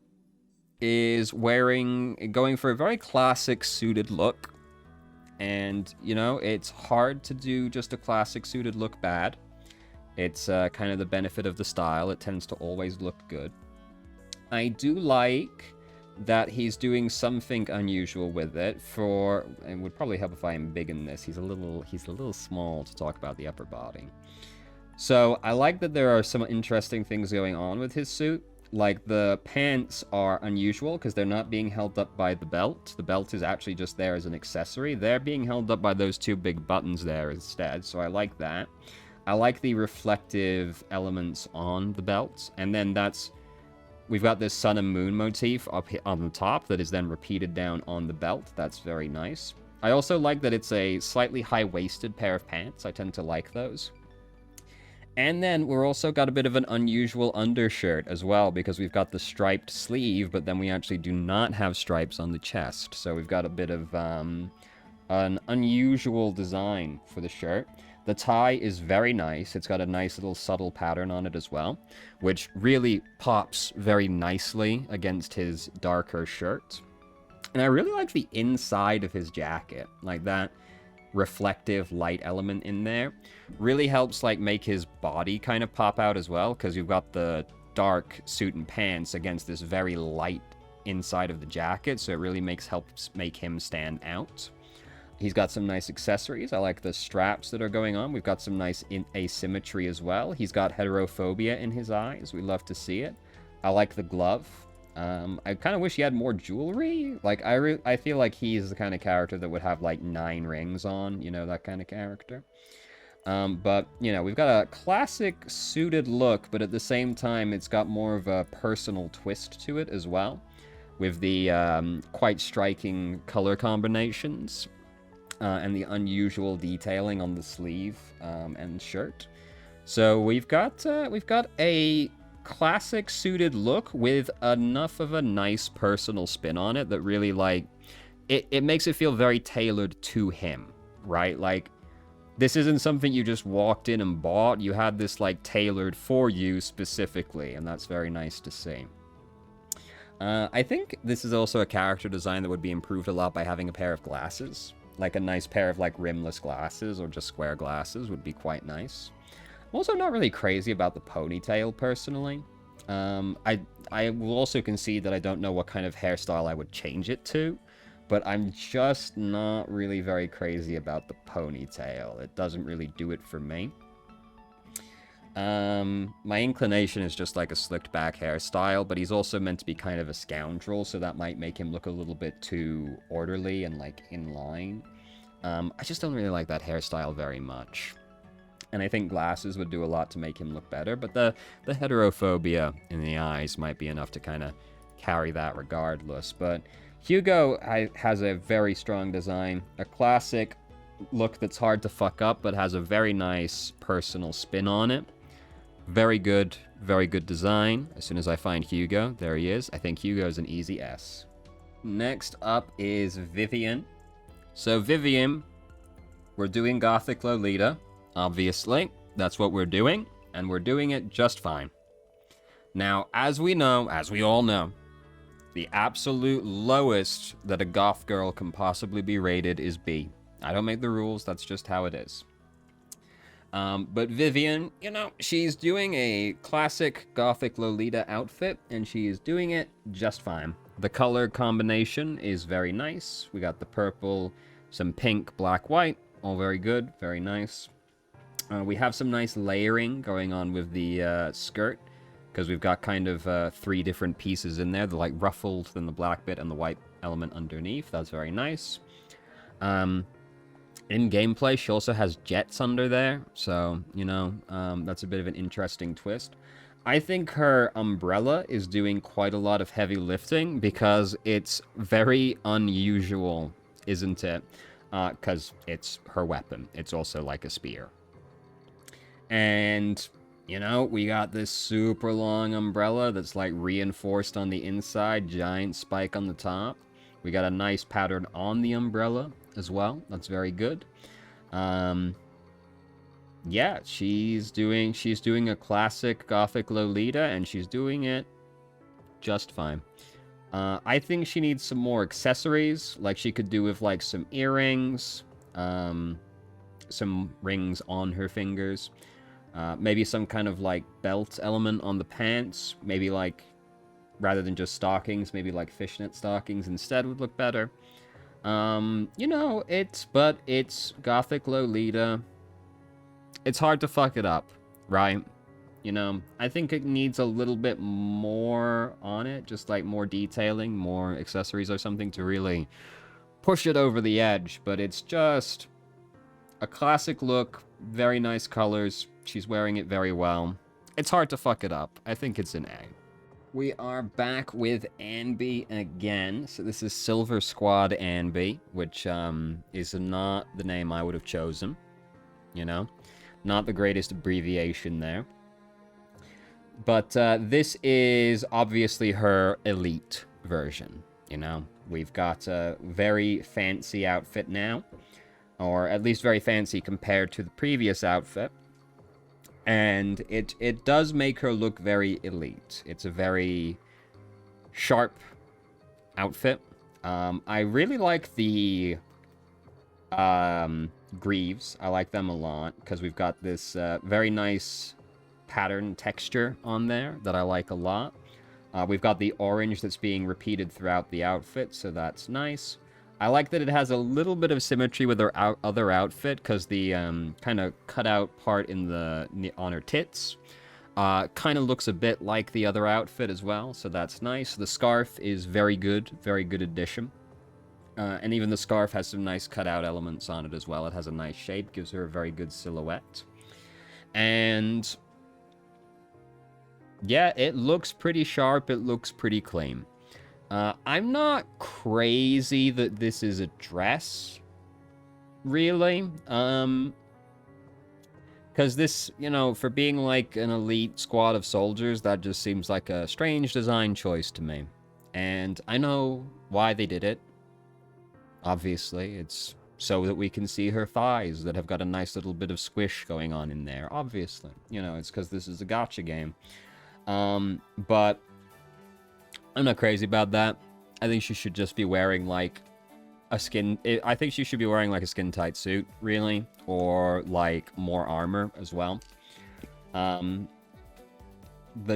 is going for a very classic suited look. And, you know, it's hard to do just a classic suited look bad. It's kind of the benefit of the style. It tends to always look good. I do like that he's doing something unusual with it and would probably help if I embiggen this. He's a little small to talk about the upper body. So I like that there are some interesting things going on with his suit. Like, the pants are unusual because they're not being held up by the belt. The belt is actually just there as an accessory. They're being held up by those two big buttons there instead, so I like that. I like the reflective elements on the belt. And then we've got this sun and moon motif up on the top that is then repeated down on the belt. That's very nice. I also like that it's a slightly high-waisted pair of pants. I tend to like those. And then we're also got a bit of an unusual undershirt as well, because we've got the striped sleeve, but then we actually do not have stripes on the chest. So we've got a bit of an unusual design for the shirt. The tie is very nice. It's got a nice little subtle pattern on it as well, which really pops very nicely against his darker shirt. And I really like the inside of his jacket, like that reflective light element in there really helps like make his body kind of pop out as well, because you've got the dark suit and pants against this very light inside of the jacket, so it really helps make him stand out. He's got some nice accessories. I like the straps that are going on. We've got some nice asymmetry as well. He's got heterophobia in his eyes. We love to see it. I like the glove. I kind of wish he had more jewelry. Like, I feel like he's the kind of character that would have, like, 9 rings on, you know, that kind of character. But, you know, we've got a classic suited look, but at the same time, it's got more of a personal twist to it as well, with the quite striking color combinations and the unusual detailing on the sleeve and shirt. So we've got a classic suited look with enough of a nice personal spin on it that really, like, it makes it feel very tailored to him, right? Like, this isn't something you just walked in and bought. You had this, like, tailored for you specifically, and that's very nice to see. I think this is also a character design that would be improved a lot by having a pair of glasses. Like, a nice pair of, like, rimless glasses or just square glasses would be quite nice. I'm also not really crazy about the ponytail, personally. I will also concede that I don't know what kind of hairstyle I would change it to. but I'm just not really very crazy about the ponytail. It doesn't really do it for me. My inclination is just like a slicked back hairstyle, but he's also meant to be kind of a scoundrel, so that might make him look a little bit too orderly and like in line. I just don't really like that hairstyle very much. And I think glasses would do a lot to make him look better, but the heterophobia in the eyes might be enough to kind of carry that regardless. But Hugo has a very strong design, a classic look that's hard to fuck up, but has a very nice personal spin on it. Very good design. As soon as I find Hugo, there he is. I think Hugo's an easy S. Next up is Vivian. So Vivian, we're doing Gothic Lolita, obviously. That's what we're doing, and we're doing it just fine. Now, as we all know, the absolute lowest that a goth girl can possibly be rated is B. I don't make the rules, that's just how it is. But Vivian, you know, she's doing a classic Gothic Lolita outfit, and she is doing it just fine. The color combination is very nice. We got the purple, some pink, black, white, all very good, very nice. We have some nice layering going on with the skirt, because we've got kind of 3 different pieces in there, the like ruffled, then the black bit, and the white element underneath. That's very nice. In gameplay, she also has jets under there, so, you know, that's a bit of an interesting twist. I think her umbrella is doing quite a lot of heavy lifting, because it's very unusual, isn't it? Because it's her weapon. It's also like a spear. And, you know, we got this super long umbrella that's like reinforced on the inside, giant spike on the top. We got a nice pattern on the umbrella as well. That's very good. Yeah, she's doing a classic Gothic Lolita, and she's doing it just fine. I think she needs some more accessories, like she could do with like some earrings, some rings on her fingers, maybe some kind of like belt element on the pants, maybe like, rather than just stockings, maybe like fishnet stockings instead would look better. You know, it's Gothic Lolita. It's hard to fuck it up, right? You know, I think it needs a little bit more on it, just like more detailing, more accessories or something to really push it over the edge, but it's just a classic look, very nice colors, she's wearing it very well. It's hard to fuck it up. I think it's an A. We are back with Anby again. So this is Silver Squad Anby, which is not the name I would have chosen. You know? Not the greatest abbreviation there. But this is obviously her elite version, you know? We've got a very fancy outfit now, or at least very fancy compared to the previous outfit. And it does make her look very elite. It's a very sharp outfit. I really like the greaves. I like them a lot, because we've got this very nice pattern texture on there that I like a lot. We've got the orange that's being repeated throughout the outfit, so that's nice. I like that it has a little bit of symmetry with her other outfit, because the kind of cutout part on her tits kind of looks a bit like the other outfit as well, so that's nice. The scarf is very good addition. And even the scarf has some nice cutout elements on it as well. It has a nice shape, gives her a very good silhouette. And yeah, it looks pretty sharp, it looks pretty clean. I'm not crazy that this is a dress, really. Because this, you know, for being like an elite squad of soldiers, that just seems like a strange design choice to me. And I know why they did it. Obviously, it's so that we can see her thighs that have got a nice little bit of squish going on in there. Obviously, you know, it's because this is a gacha game. But I'm not crazy about that. I think she should just be wearing like I think she should be wearing like a skin tight suit, really, or like more armor as well. The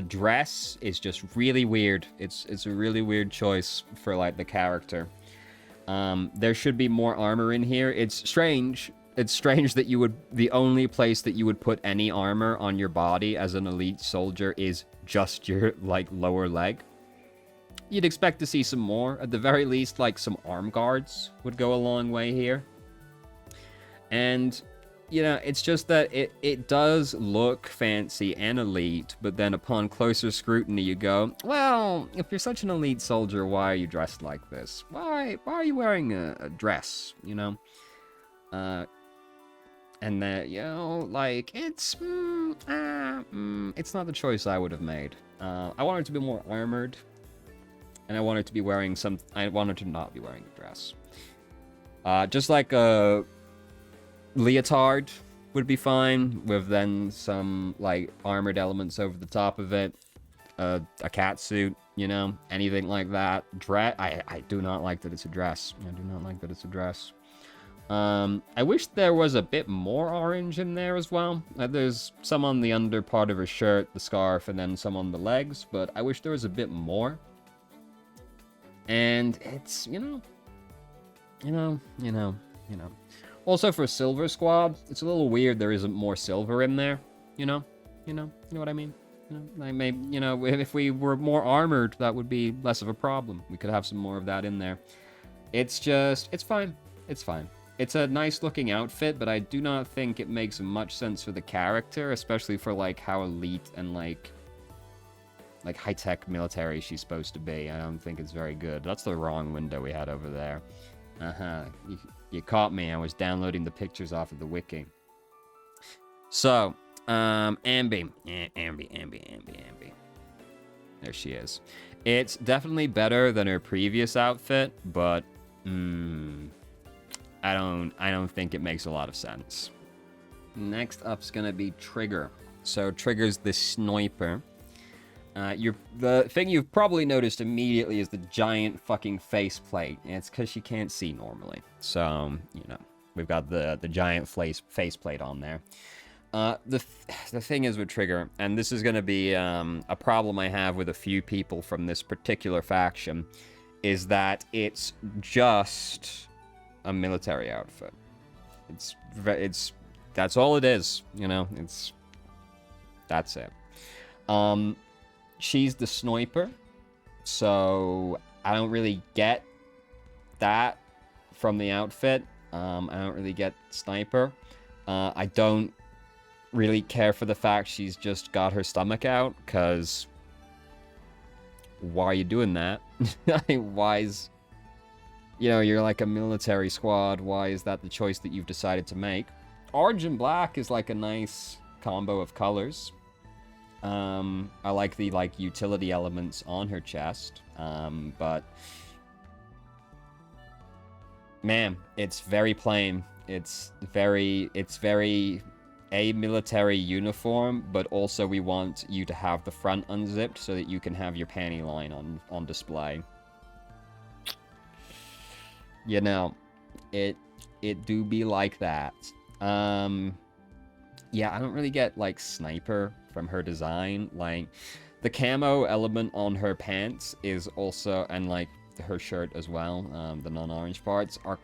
dress is just really weird. It's a really weird choice for like the character. There should be more armor in here. It's strange. It's strange that the only place that you would put any armor on your body as an elite soldier is just your, like, lower leg. You'd expect to see some more. At the very least, like, some arm guards would go a long way here. And, you know, it's just that it does look fancy and elite, but then upon closer scrutiny you go, well, if you're such an elite soldier, why are you dressed like this? Why are you wearing a dress, you know? And that, you know, like, it's not the choice I would have made. I wanted to be more armored, and I wanted to be wearing I wanted to not be wearing a dress. Just like a leotard would be fine, with then some, like, armored elements over the top of it. A cat suit, you know, anything like that. I do not like that it's a dress. I do not like that it's a dress. I wish there was a bit more orange in there as well. There's some on the under part of her shirt, the scarf, and then some on the legs, but I wish there was a bit more. And it's, you know. Also for Silver Squad, it's a little weird there isn't more silver in there, you know what I mean? If we were more armored, that would be less of a problem. We could have some more of that in there. It's fine. It's fine. It's a nice looking outfit, but I do not think it makes much sense for the character, especially for, like, how elite and, like high-tech military she's supposed to be. I don't think it's very good. That's the wrong window we had over there. You caught me. I was downloading the pictures off of the wiki. So, Ambi. Ambi. There she is. It's definitely better than her previous outfit, but I don't think it makes a lot of sense. Next up's gonna be Trigger. So Trigger's the sniper. The thing you've probably noticed immediately is the giant fucking faceplate. It's because she can't see normally. So, you know, we've got the giant faceplate on there. The thing is with Trigger, and this is going to be a problem I have with a few people from this particular faction, is that it's just a military outfit. That's all it is, you know. That's it. She's the sniper, so I don't really get that from the outfit. I don't really get sniper. I don't really care for the fact she's just got her stomach out, because why are you doing that? Why is... You know, you're like a military squad. Why is that the choice that you've decided to make? Orange and black is like a nice combo of colors. I like the, like, utility elements on her chest, but man, it's very plain. It's very a military uniform, but also we want you to have the front unzipped so that you can have your panty line on display. You know, it do be like that. Yeah, I don't really get, like, sniper from her design. Like, the camo element on her pants is also, and, like, her shirt as well, the non-orange parts, are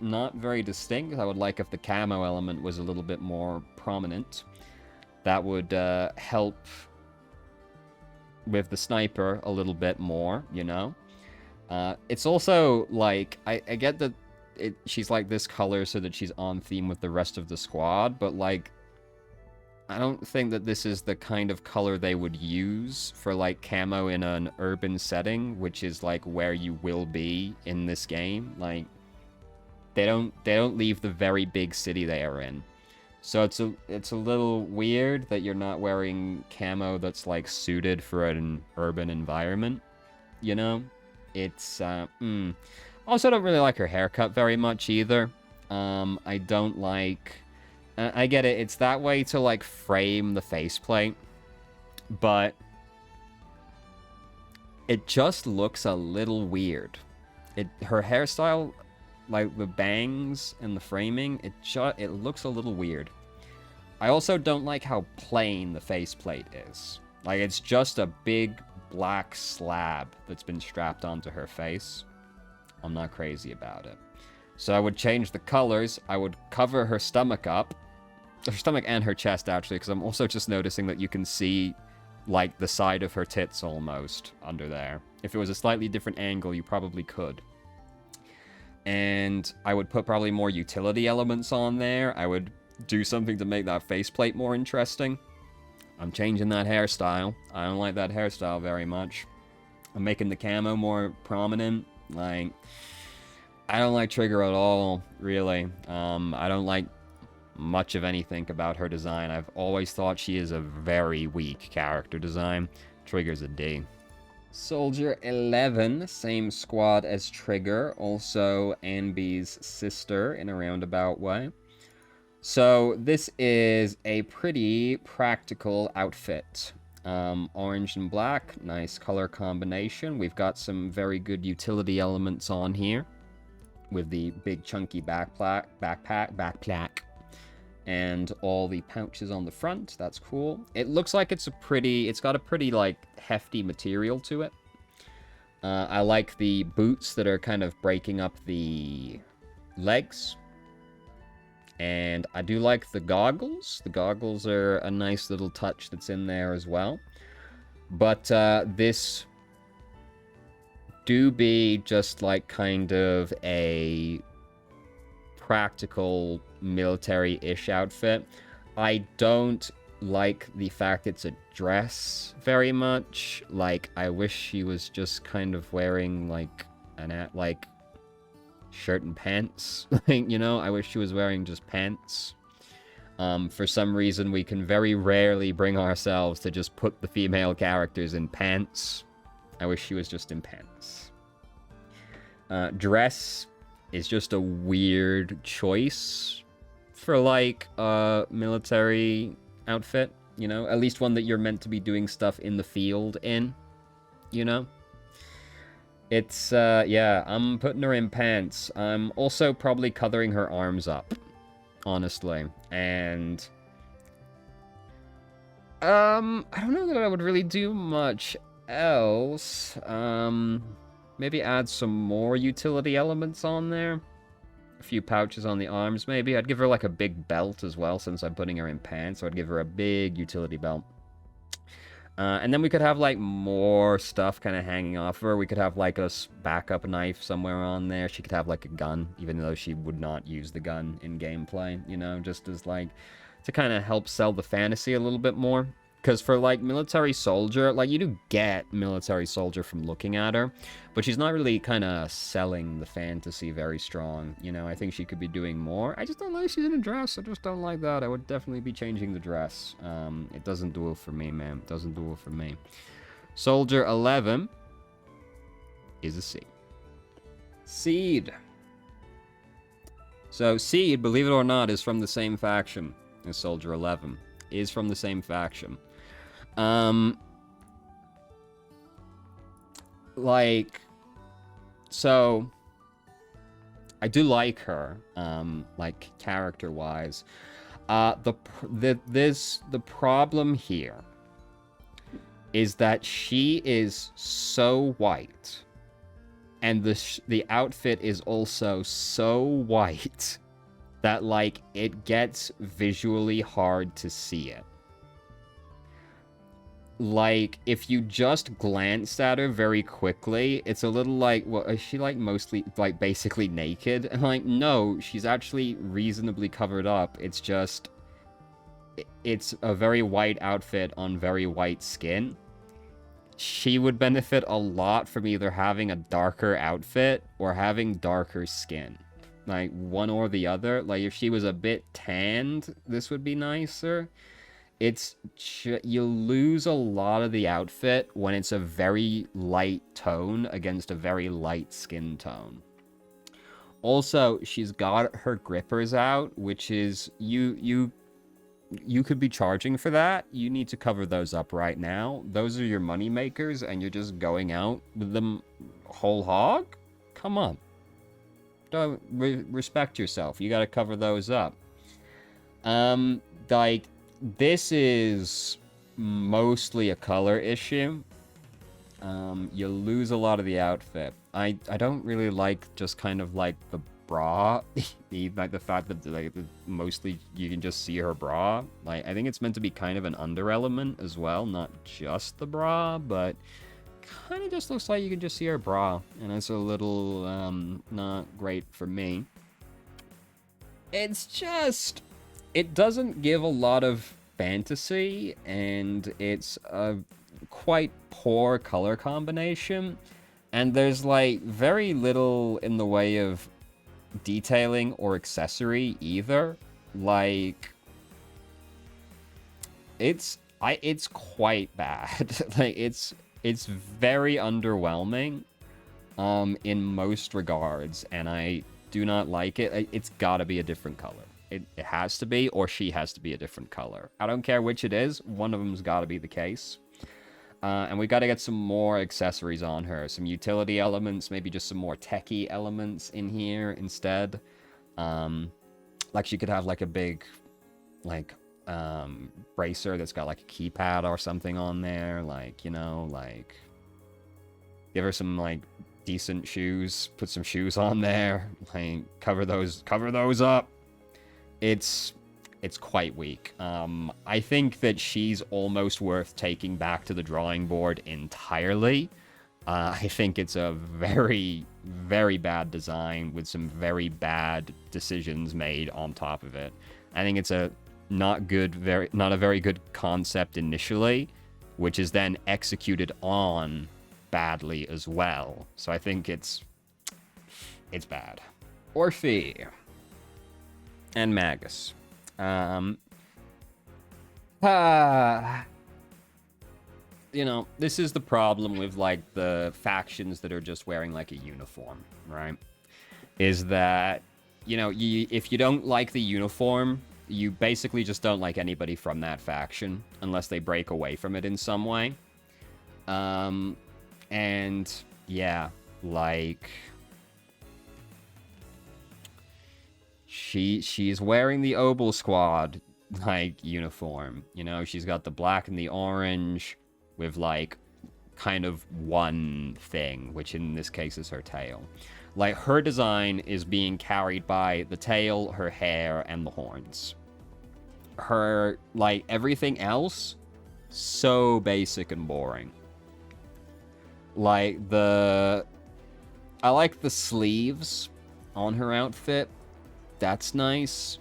not very distinct. I would like if the camo element was a little bit more prominent. That would help with the sniper a little bit more, you know? It's also, like, I get that she's, like, this color so that she's on theme with the rest of the squad, but, like, I don't think that this is the kind of color they would use for, like, camo in an urban setting, which is, like, where you will be in this game. Like, they don't leave the very big city they are in. So it's a little weird that you're not wearing camo that's, like, suited for an urban environment, you know? It's, Also, don't really like her haircut very much either. I don't like... I get it, it's that way to, like, frame the faceplate, but it just looks a little weird. Her hairstyle, like, the bangs and the framing, it looks a little weird. I also don't like how plain the faceplate is. Like, it's just a big black slab that's been strapped onto her face. I'm not crazy about it. So I would change the colors. I would cover her stomach up. Her stomach and her chest, actually, because I'm also just noticing that you can see, like, the side of her tits almost under there. If it was a slightly different angle, you probably could. And I would put probably more utility elements on there. I would do something to make that faceplate more interesting. I'm changing that hairstyle. I don't like that hairstyle very much. I'm making the camo more prominent. Like, I don't like Trigger at all, really. I don't like much of anything about her design. I've always thought she is a very weak character design. Trigger's a D. Soldier 11, same squad as Trigger, also Anby's sister in a roundabout way. So this is a pretty practical outfit. Orange and black, nice color combination. We've got some very good utility elements on here with the big chunky backpack, and all the pouches on the front. That's cool. It looks like it's got a pretty, like, hefty material to it. I like the boots that are kind of breaking up the legs. And I do like the goggles. The goggles are a nice little touch that's in there as well. But this do be just like kind of a practical military-ish outfit. I don't like the fact it's a dress very much. Like, I wish she was just kind of wearing like shirt and pants. You know, I wish she was wearing just pants. For some reason, we can very rarely bring ourselves to just put the female characters in pants. I wish she was just in pants. Dress is just a weird choice for, like, a military outfit, you know? At least one that you're meant to be doing stuff in the field in, you know? It's, yeah, I'm putting her in pants. I'm also probably coloring her arms up, honestly. And, I don't know that I would really do much else. Maybe add some more utility elements on there. A few pouches on the arms, maybe. I'd give her, like, a big belt as well, since I'm putting her in pants. So I'd give her a big utility belt. And then we could have, like, more stuff kind of hanging off her. We could have, like, a backup knife somewhere on there. She could have, like, a gun, even though she would not use the gun in gameplay, you know? Just as, like, to kind of help sell the fantasy a little bit more. Because for, like, military soldier, like, you do get military soldier from looking at her, but she's not really kind of selling the fantasy very strong, you know? I think she could be doing more. I just don't like she's in a dress. I just don't like that. I would definitely be changing the dress. It doesn't do it for me, man. It doesn't do it for me. Soldier 11 is a C. Seed. So, Seed, believe it or not, is from the same faction as Soldier 11. Is from the same faction. Like, so, I do like her, like, character-wise. The problem here is that she is so white, and the outfit is also so white that, like, it gets visually hard to see it. Like, if you just glanced at her very quickly, it's a little like, well, is she, like, mostly, like, basically naked? And, like, no, she's actually reasonably covered up. It's just, it's a very white outfit on very white skin. She would benefit a lot from either having a darker outfit or having darker skin. Like, one or the other. Like, if she was a bit tanned, this would be nicer. You lose a lot of the outfit when it's a very light tone against a very light skin tone. Also, she's got her grippers out, which is, you could be charging for that. You need to cover those up right now. Those are your money makers, and you're just going out with them whole hog? Come on. Don't respect yourself. You gotta cover those up. Like, this is mostly a color issue. you lose a lot of the outfit. I don't really like just kind of like the bra, like the fact that like mostly you can just see her bra. Like I think it's meant to be kind of an under element as well, not just the bra, but kind of just looks like you can just see her bra, and it's a little not great for me. It's just, it doesn't give a lot of fantasy, and it's a quite poor color combination, and there's like very little in the way of detailing or accessory either. Like it's quite bad. Like it's very underwhelming in most regards, and I do not like it. It's got to be a different color. It has to be, or she has to be a different color. I don't care which it is. One of them's got to be the case. And we got to get some more accessories on her. Some utility elements, maybe just some more techie elements in here instead. Like she could have like a big, like, bracer that's got like a keypad or something on there. Like, you know, like, give her some like decent shoes. Put some shoes on there. Like, cover those up. It's quite weak. I think that she's almost worth taking back to the drawing board entirely. I think it's a very, very bad design with some very bad decisions made on top of it. I think it's a not a very good concept initially, which is then executed on badly as well. So I think it's bad. Orphe and Magus. You know, this is the problem with like the factions that are just wearing like a uniform, right? Is that, you know, if you don't like the uniform, you basically just don't like anybody from that faction unless they break away from it in some way. And yeah, like she's wearing the Obel Squad like uniform, you know, she's got the black and the orange with like kind of one thing, which in this case is her tail. Like her design is being carried by the tail, her hair, and the horns. Her, like, everything else, so basic and boring. Like I like the sleeves on her outfit. That's nice.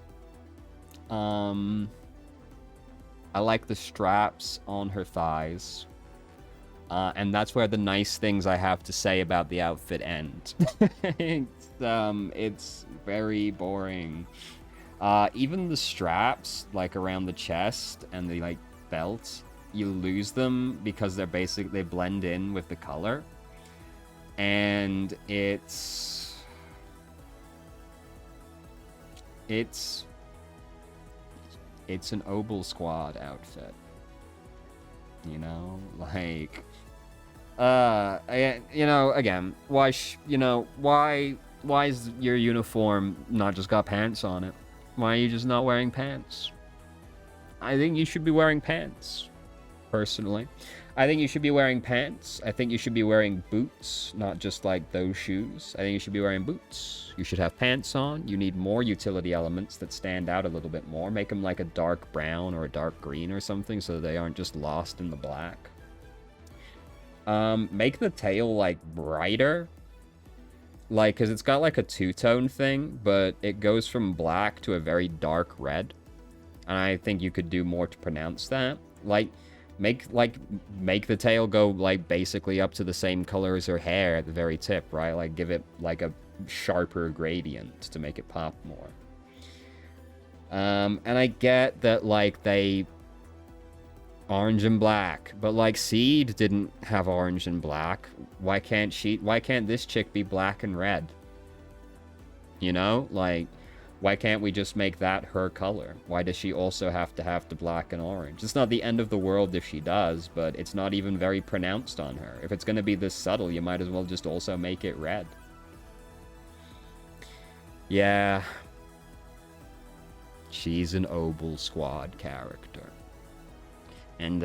I like the straps on her thighs. And that's where the nice things I have to say about the outfit end. It's very boring. Even the straps, like around the chest and the like belt, you lose them because they blend in with the color. And it's an Obel Squad outfit. You know, like, you know, again, why is your uniform not just got pants on it? Why are you just not wearing pants? I think you should be wearing pants, personally. I think you should be wearing pants. I think you should be wearing boots, not just like those shoes. I think you should be wearing boots. You should have pants on. You need more utility elements that stand out a little bit more. Make them like a dark brown or a dark green or something so they aren't just lost in the black. Make the tail like brighter. Like, because it's got like a two-tone thing, but it goes from black to a very dark red. And I think you could do more to pronounce that. Like, make the tail go like basically up to the same color as her hair at the very tip, right? Like, give it like a sharper gradient to make it pop more. And I get that like they orange and black, but like Seed didn't have orange and black. Why can't this chick be black and red? You know, like, why can't we just make that her color? Why does she also have to have the black and orange? It's not the end of the world if she does, but it's not even very pronounced on her. If it's going to be this subtle, you might as well just also make it red. Yeah. She's an Obel Squad character. And,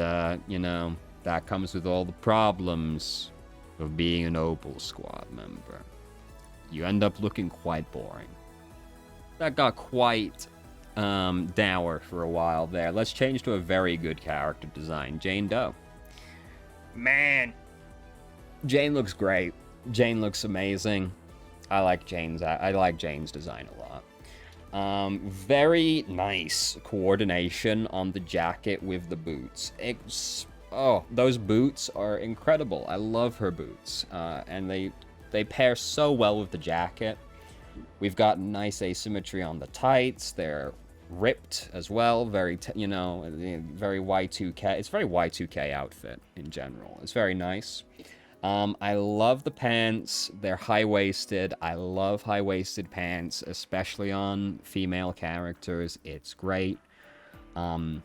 you know, that comes with all the problems of being an Opal Squad member. You end up looking quite boring. That got quite dour for a while there. Let's change to a very good character design. Jane Doe. Man, Jane looks great. Jane looks amazing. I like Jane's design a lot. Very nice coordination on the jacket with the boots. Those boots are incredible. I love her boots. And they pair so well with the jacket. We've got nice asymmetry on the tights. They're ripped as well. Very Y2K. It's very Y2K outfit in general. It's very nice. I love the pants. They're high-waisted. I love high-waisted pants, especially on female characters. It's great. Yeah,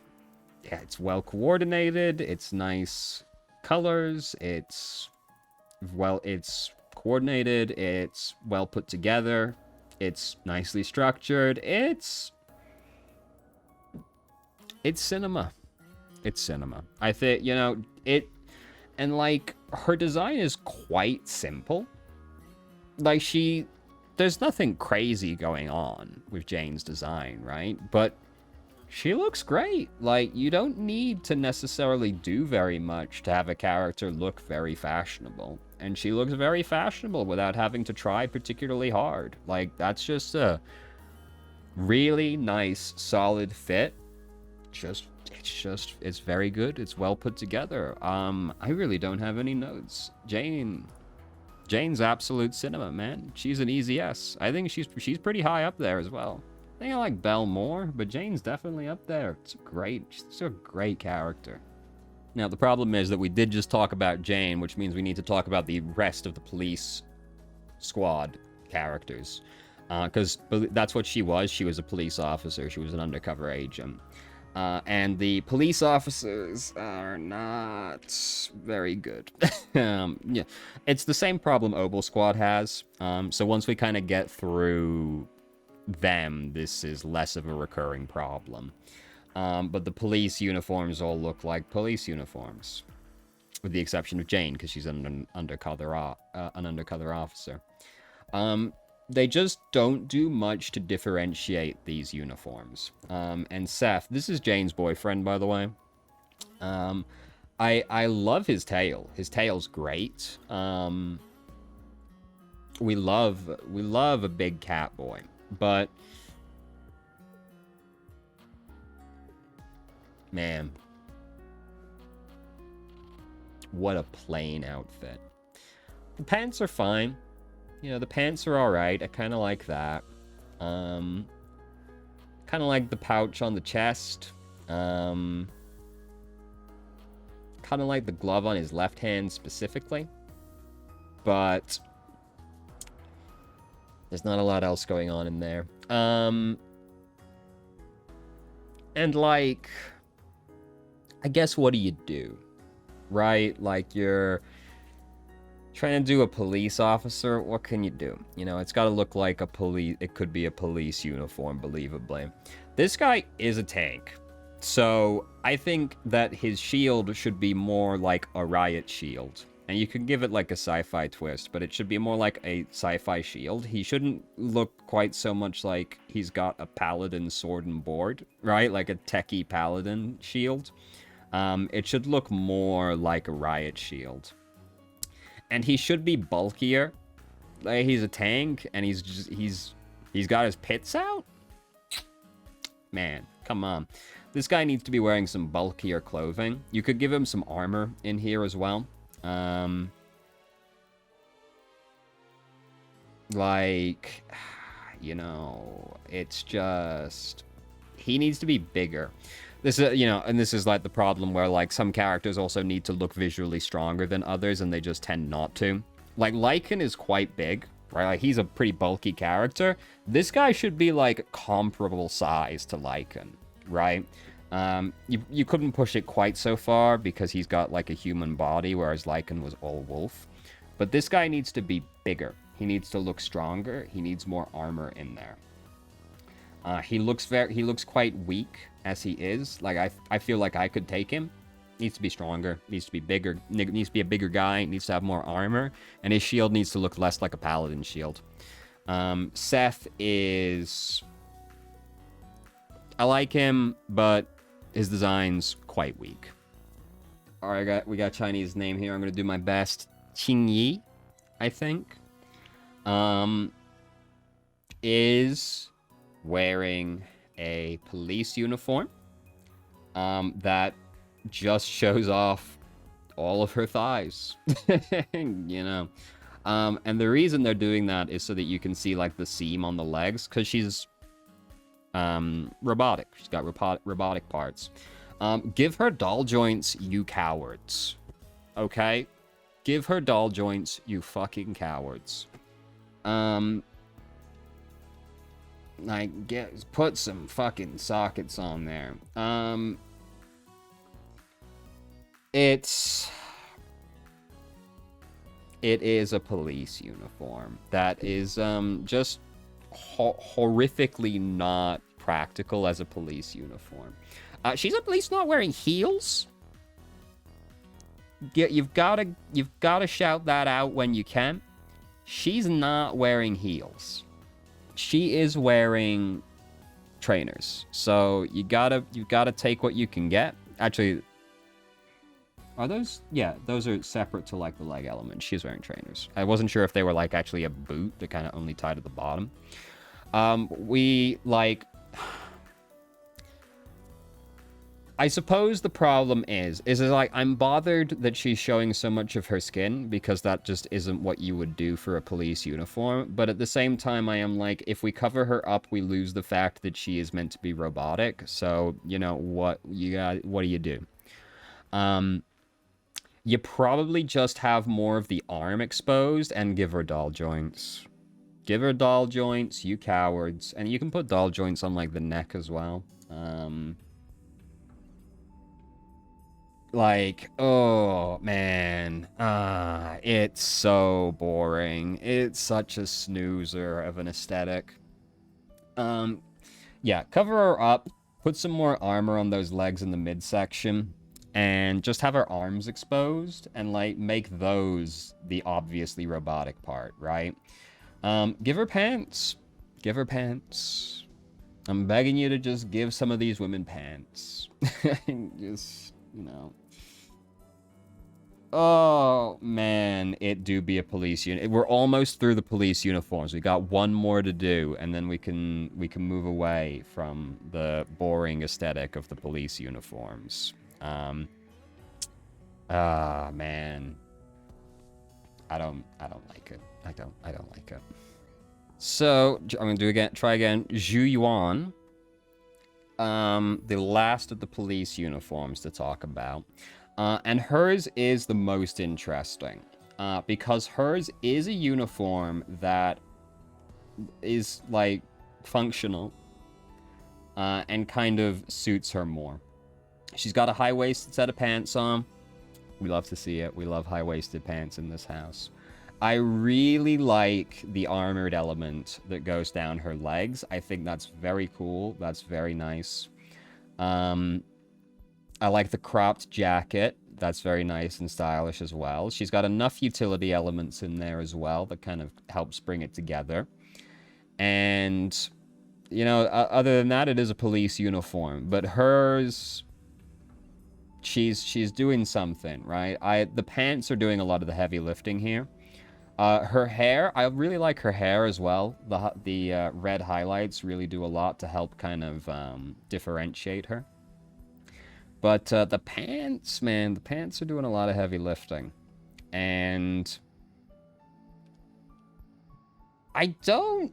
it's well coordinated. It's nice colors. It's coordinated. It's well put together. It's nicely structured. It's cinema. It's cinema. I think, and like, her design is quite simple. Like, there's nothing crazy going on with Jane's design, right? But she looks great. Like, you don't need to necessarily do very much to have a character look very fashionable. And she looks very fashionable without having to try particularly hard. Like, that's just a really nice, solid fit. It's very good. It's well put together. I really don't have any notes. Jane's absolute cinema, man. She's an easy S. I think she's pretty high up there as well. I think I like Belle more, but Jane's definitely up there. She's a great character. Now, the problem is that we did just talk about Jane, which means we need to talk about the rest of the police squad characters. Because that's what she was. She was a police officer. She was an undercover agent. And the police officers are not very good. Yeah, it's the same problem Opal Squad has. So once we kind of get through them, this is less of a recurring problem. But the police uniforms all look like police uniforms, with the exception of Jane, because she's an undercover officer. They just don't do much to differentiate these uniforms. And Seth, this is Jane's boyfriend, by the way. I love his tail. His tail's great. We love a big cat boy, but man, what a plain outfit. The pants are fine. The pants are alright. I kind of like that. Kind of like the pouch on the chest. Kind of like the glove on his left hand specifically. But there's not a lot else going on in there. And like, I guess what do you do? Right? Like, you're trying to do a police officer. What can you do? It's got to look like it could be a police uniform, believably. This guy is a tank. So I think that his shield should be more like a riot shield. And you can give it like a sci-fi twist, but it should be more like a sci-fi shield. He shouldn't look quite so much like he's got a paladin sword and board, right? Like a techie paladin shield. It should look more like a riot shield. And he should be bulkier. Like, he's a tank, and he's got his pits out? Man, come on. This guy needs to be wearing some bulkier clothing. You could give him some armor in here as well. It's just, he needs to be bigger. This is, and this is like the problem where like some characters also need to look visually stronger than others, and they just tend not to. Like, Lycan is quite big, right? Like, he's a pretty bulky character. This guy should be like comparable size to Lycan, right? You couldn't push it quite so far because he's got like a human body, whereas Lycan was all wolf. But this guy needs to be bigger. He needs to look stronger. He needs more armor in there. He looks quite weak as he is. Like, I feel like I could take him. Needs to be stronger. Needs to be bigger. Needs to be a bigger guy. Needs to have more armor. And his shield needs to look less like a paladin shield. Seth is... I like him, but his design's quite weak. Alright, we got a Chinese name here. I'm going to do my best. Qing Yi, I think. Is wearing a police uniform. That just shows off all of her thighs. You know. And the reason they're doing that is so that you can see, like, the seam on the legs, because she's robotic. She's got robotic parts. Give her doll joints, you cowards. Okay? Give her doll joints, you fucking cowards. Like, put some fucking sockets on there. It is a police uniform that is just horrifically not practical as a police uniform. She's at least not wearing heels. You've gotta shout that out when you can. She's not wearing heels. She is wearing trainers. So you gotta take what you can get. Actually, are those? Yeah, those are separate to, like, the leg element. She's wearing trainers. I wasn't sure if they were, like, actually a boot that kind of only tied to the bottom. I suppose the problem is like, I'm bothered that she's showing so much of her skin, because that just isn't what you would do for a police uniform. But at the same time, I am like, if we cover her up, we lose the fact that she is meant to be robotic. So, you know, what do you do? You probably just have more of the arm exposed and give her doll joints. Give her doll joints, you cowards. And you can put doll joints on, like, the neck as well. Like, oh, man. It's so boring. It's such a snoozer of an aesthetic. Yeah, cover her up. Put some more armor on those legs in the midsection. And just have her arms exposed. And, like, make those the obviously robotic part, right? Give her pants. Give her pants. I'm begging you to just give some of these women pants. Just, you know. Oh, man. It do be a police unit. We're almost through the police uniforms. We got one more to do, and then we can move away from the boring aesthetic of the police uniforms. Man. I don't like it. I don't like it. So, I'm gonna try again. Zhu Yuan. The last of the police uniforms to talk about. And hers is the most interesting. Because hers is a uniform that is, like, functional. And kind of suits her more. She's got a high-waisted set of pants on. We love to see it. We love high-waisted pants in this house. I really like the armored element that goes down her legs. I think that's very cool. That's very nice. I like the cropped jacket. That's very nice and stylish as well. She's got enough utility elements in there as well that kind of helps bring it together. And, you know, other than that, it is a police uniform. But hers... She's doing something, right? The pants are doing a lot of the heavy lifting here. Her hair, I really like her hair as well. The red highlights really do a lot to help kind of differentiate her. But the pants, man, the pants are doing a lot of heavy lifting. And I don't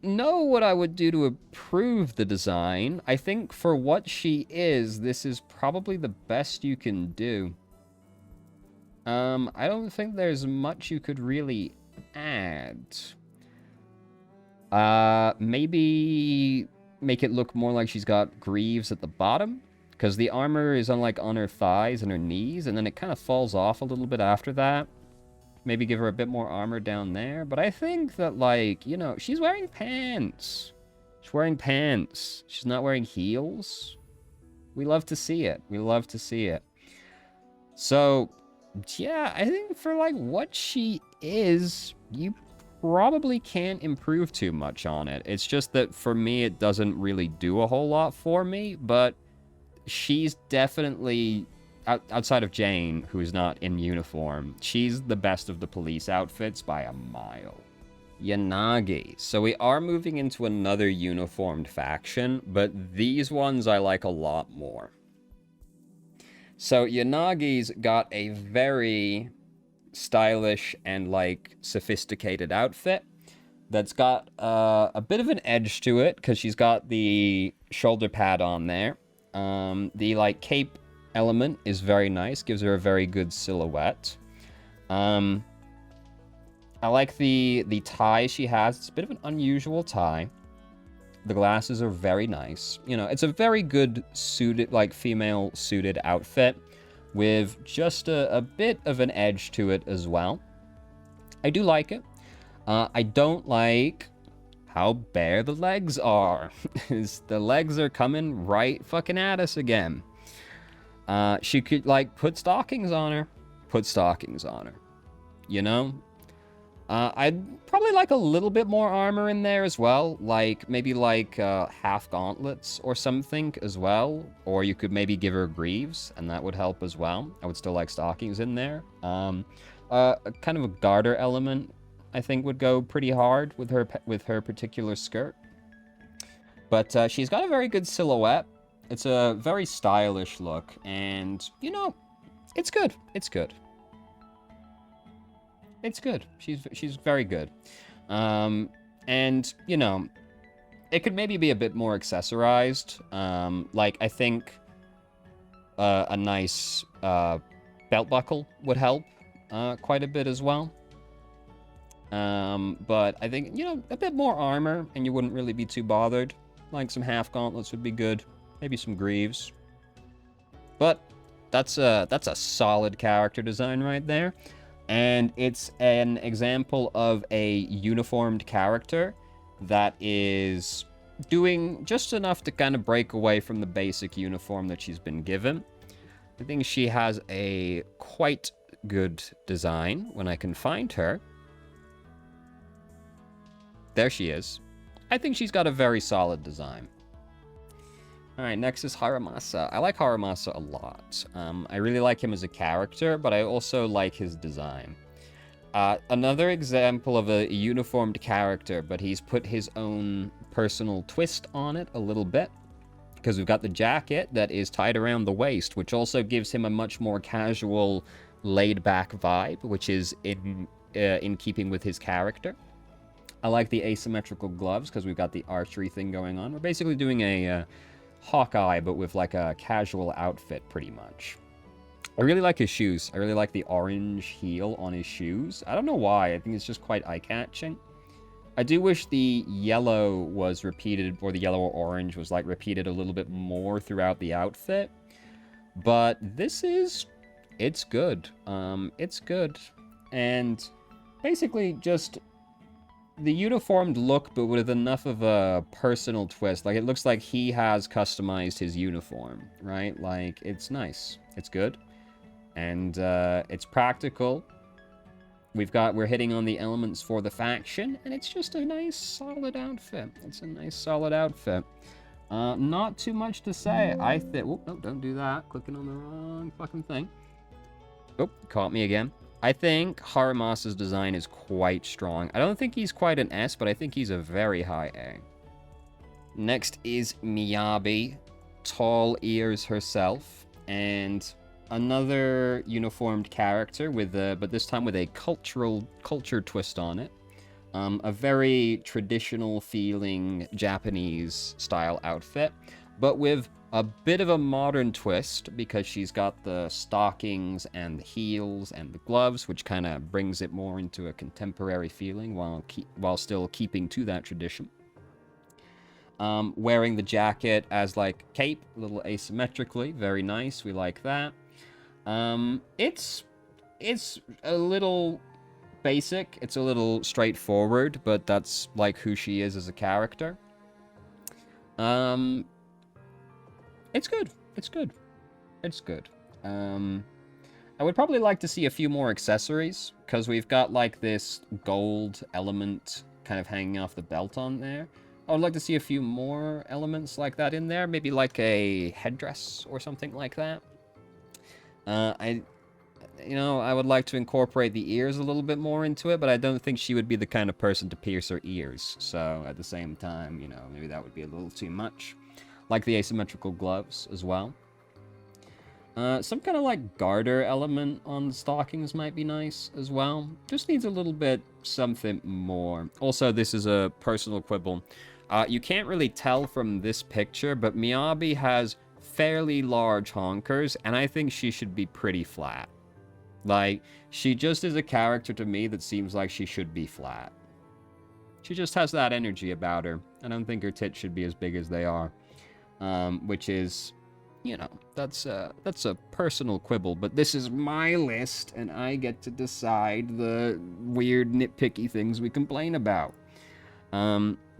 know what I would do to improve the design. I think for what she is, this is probably the best you can do. I don't think there's much you could really add. Maybe make it look more like she's got greaves at the bottom, because the armor is on her thighs and her knees, and then it kind of falls off a little bit after that. Maybe give her a bit more armor down there. But I think that, like, you know, she's wearing pants. She's wearing pants. She's not wearing heels. We love to see it. We love to see it. So, yeah, I think for, like, what she is, you probably can't improve too much on it. It's just that, for me, it doesn't really do a whole lot for me, but she's definitely, outside of Jane, who is not in uniform, she's the best of the police outfits by a mile. Yanagi. So we are moving into another uniformed faction, but these ones I like a lot more. So Yanagi's got a very stylish and, like, sophisticated outfit that's got a bit of an edge to it, because she's got the shoulder pad on there. The, like, cape element is very nice, gives her a very good silhouette. I like the tie she has. It's a bit of an unusual tie. The glasses are very nice. You know, it's a very good suited, like, female suited outfit with just a bit of an edge to it as well. I do like it. I don't like how bare the legs are. The legs are coming right fucking at us again. She could, like, put stockings on her. Put stockings on her. You know? I'd probably like a little bit more armor in there as well, like maybe like half gauntlets or something as well, or you could maybe give her greaves, and that would help as well. I would still like stockings in there. Kind of a garter element, I think, would go pretty hard with her particular skirt. But she's got a very good silhouette. It's a very stylish look, and you know, it's good. It's good. It's good. She's very good. And, you know, it could maybe be a bit more accessorized. Like, I think a nice belt buckle would help quite a bit as well. But I think, you know, a bit more armor, and you wouldn't really be too bothered. Like, some half gauntlets would be good. Maybe some greaves. But that's a solid character design right there. And it's an example of a uniformed character that is doing just enough to kind of break away from the basic uniform that she's been given. I think she has a quite good design when I can find her. There she is. I think she's got a very solid design. Alright, next is Haramasa. I like Haramasa a lot. I really like him as a character, but I also like his design. Another example of a uniformed character, but he's put his own personal twist on it a little bit. Because we've got the jacket that is tied around the waist, which also gives him a much more casual, laid-back vibe, which is in keeping with his character. I like the asymmetrical gloves, because we've got the archery thing going on. We're basically doing a Hawkeye, but with like a casual outfit, pretty much. I really like his shoes. I really like the orange heel on his shoes. I don't know why. I think it's just quite eye-catching. I do wish the yellow was repeated, or the yellow or orange was like repeated a little bit more throughout the outfit. But this is... it's good. It's good. And basically just the uniformed look, but with enough of a personal twist. Like, it looks like he has customized his uniform, right? Like, it's nice. It's good. And it's practical. We're hitting on the elements for the faction, and it's just a nice, solid outfit. It's a nice, solid outfit. Not too much to say. I think... oh, no, don't do that. Clicking on the wrong fucking thing. Oh, caught me again. I think Haramasa's design is quite strong. I don't think he's quite an S, but I think he's a very high A. Next is Miyabi, Tall Ears herself, and another uniformed character with but this time with a culture twist on it. A very traditional feeling Japanese style outfit, but with a bit of a modern twist, because she's got the stockings and the heels and the gloves, which kind of brings it more into a contemporary feeling while still keeping to that tradition. Wearing the jacket as like cape, a little asymmetrically, very nice. We like that. It's a little basic. It's a little straightforward, but that's like who she is as a character. It's good. it's good. It's good. I would probably like to see a few more accessories, because we've got, like, this gold element kind of hanging off the belt on there. I would like to see a few more elements like that in there, maybe like a headdress or something like that. I would like to incorporate the ears a little bit more into it, but I don't think she would be the kind of person to pierce her ears. So, at the same time, maybe that would be a little too much. Like the asymmetrical gloves as well. Some kind of like garter element on the stockings might be nice as well. Just needs a little bit something more. Also, this is a personal quibble. You can't really tell from this picture, but Miyabi has fairly large honkers, and I think she should be pretty flat. Like, she just is a character to me that seems like she should be flat. She just has that energy about her. I don't think her tits should be as big as they are. Which is... that's a personal quibble, but this is my list, and I get to decide the weird, nitpicky things we complain about.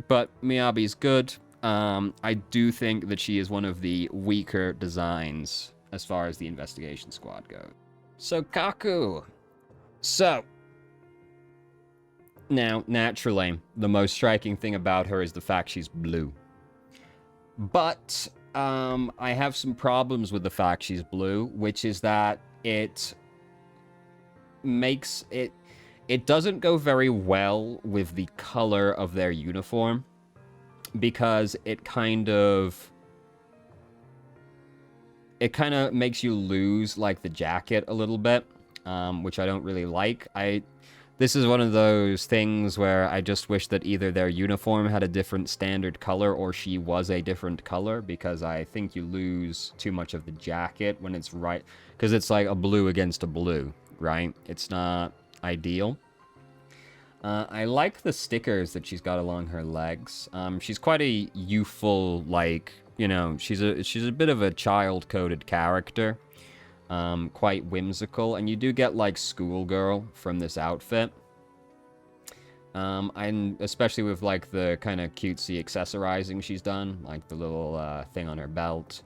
But Miyabi's good. I do think that she is one of the weaker designs as far as the investigation squad goes. So, Kaku. So, now, naturally, the most striking thing about her is the fact she's blue. But... I have some problems with the fact she's blue, which is that it makes it... It doesn't go very well with the color of their uniform, because it kind of makes you lose, like, the jacket a little bit, which I don't really like. This is one of those things where I just wish that either their uniform had a different standard color or she was a different color, because I think you lose too much of the jacket when it's right, because it's like a blue against a blue, right? It's not ideal. I like the stickers that she's got along her legs. She's quite a youthful, like, she's a bit of a child-coded character. Quite whimsical, and you do get, like, schoolgirl from this outfit. And especially with, like, the kind of cutesy accessorizing she's done, like the little thing on her belt,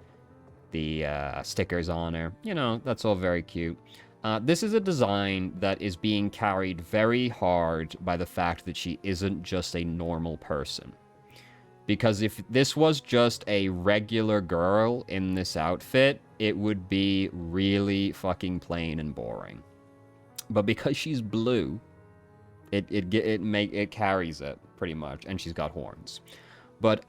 the stickers on her, that's all very cute. This is a design that is being carried very hard by the fact that she isn't just a normal person. Because if this was just a regular girl in this outfit, it would be really fucking plain and boring. But because she's blue, it carries it pretty much, and she's got horns. But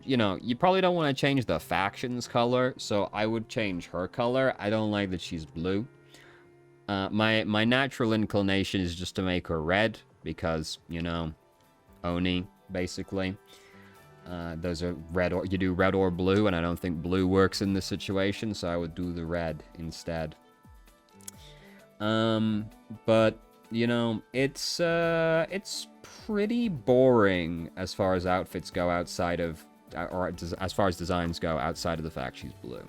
you probably don't want to change the faction's color, so I would change her color. I don't like that she's blue. My natural inclination is just to make her red, because, Oni, basically. Those are red, or you do red or blue, and I don't think blue works in this situation, so I would do the red instead. But it's pretty boring as far as outfits go outside of, or as far as designs go outside of the fact she's blue.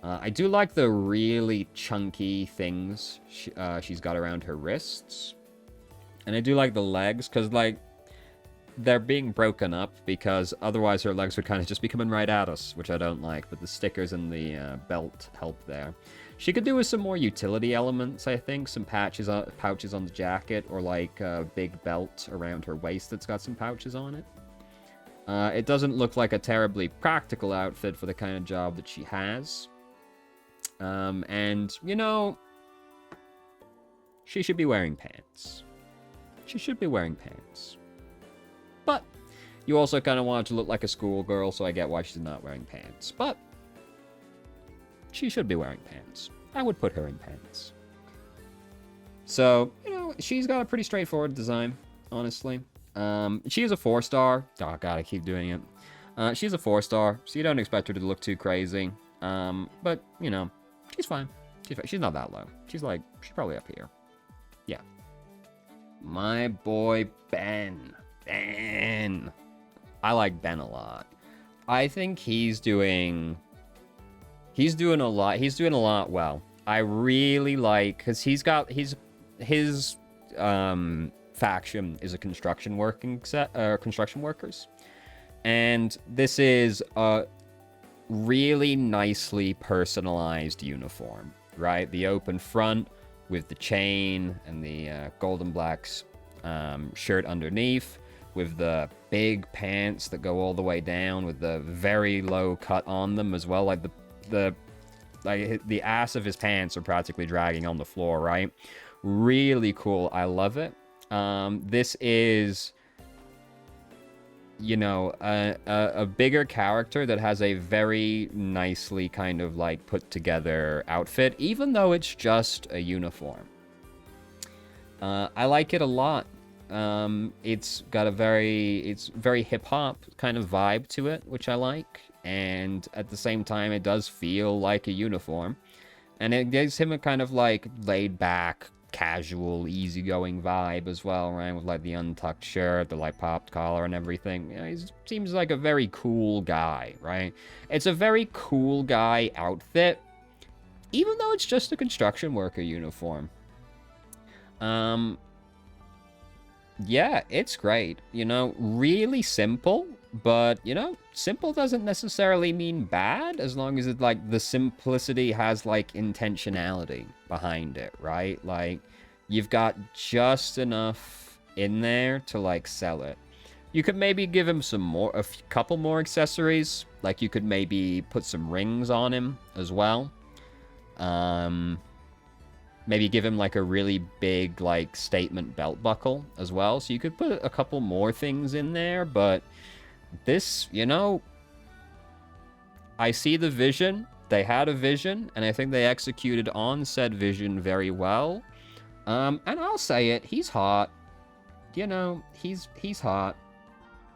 I do like the really chunky things she's got around her wrists, and I do like the legs, because, like, they're being broken up, because otherwise her legs would kind of just be coming right at us, which I don't like, but the stickers and the belt help there. She could do with some more utility elements, I think. Some pouches on the jacket, or like a big belt around her waist that's got some pouches on it. It doesn't look like a terribly practical outfit for the kind of job that she has. And, she should be wearing pants. She should be wearing pants. But you also kind of want her to look like a schoolgirl, so I get why she's not wearing pants. But she should be wearing pants. I would put her in pants. So, she's got a pretty straightforward design, honestly. She is a 4-star. Oh, God, I keep doing it. She's a 4-star, so you don't expect her to look too crazy. But, she's fine. She's not that low. She's probably up here. Yeah. My boy, Ben. Ben. I like Ben a lot. I think he's doing a lot well. I really like, because his faction is a construction workers, and this is really nicely personalized uniform, right? The open front with the chain and the golden blacks shirt underneath, with the big pants that go all the way down, with the very low cut on them as well. Like the ass of his pants are practically dragging on the floor, right? Really cool. I love it. This is, you know, a bigger character that has a very nicely kind of like put together outfit, even though it's just a uniform. I like it a lot. It's got a very hip hop kind of vibe to it, which I like. And at the same time, it does feel like a uniform. And it gives him a kind of like laid back, casual, easygoing vibe as well, right? With like the untucked shirt, the like popped collar and everything. You know, he seems like a very cool guy, right? It's a very cool guy outfit, even though it's just a construction worker uniform. Yeah, it's great. You know, really simple, but, you know, simple doesn't necessarily mean bad, as long as it, like, the simplicity has, like, intentionality behind it, right? Like, you've got just enough in there to, like, sell it. You could maybe give him a couple more accessories. Like, you could maybe put some rings on him as well. Maybe give him, like, a really big, like, statement belt buckle as well. So you could put a couple more things in there, but this, you know, I see the vision. They had a vision, and I think they executed on said vision very well. And I'll say it, he's hot. You know, he's hot.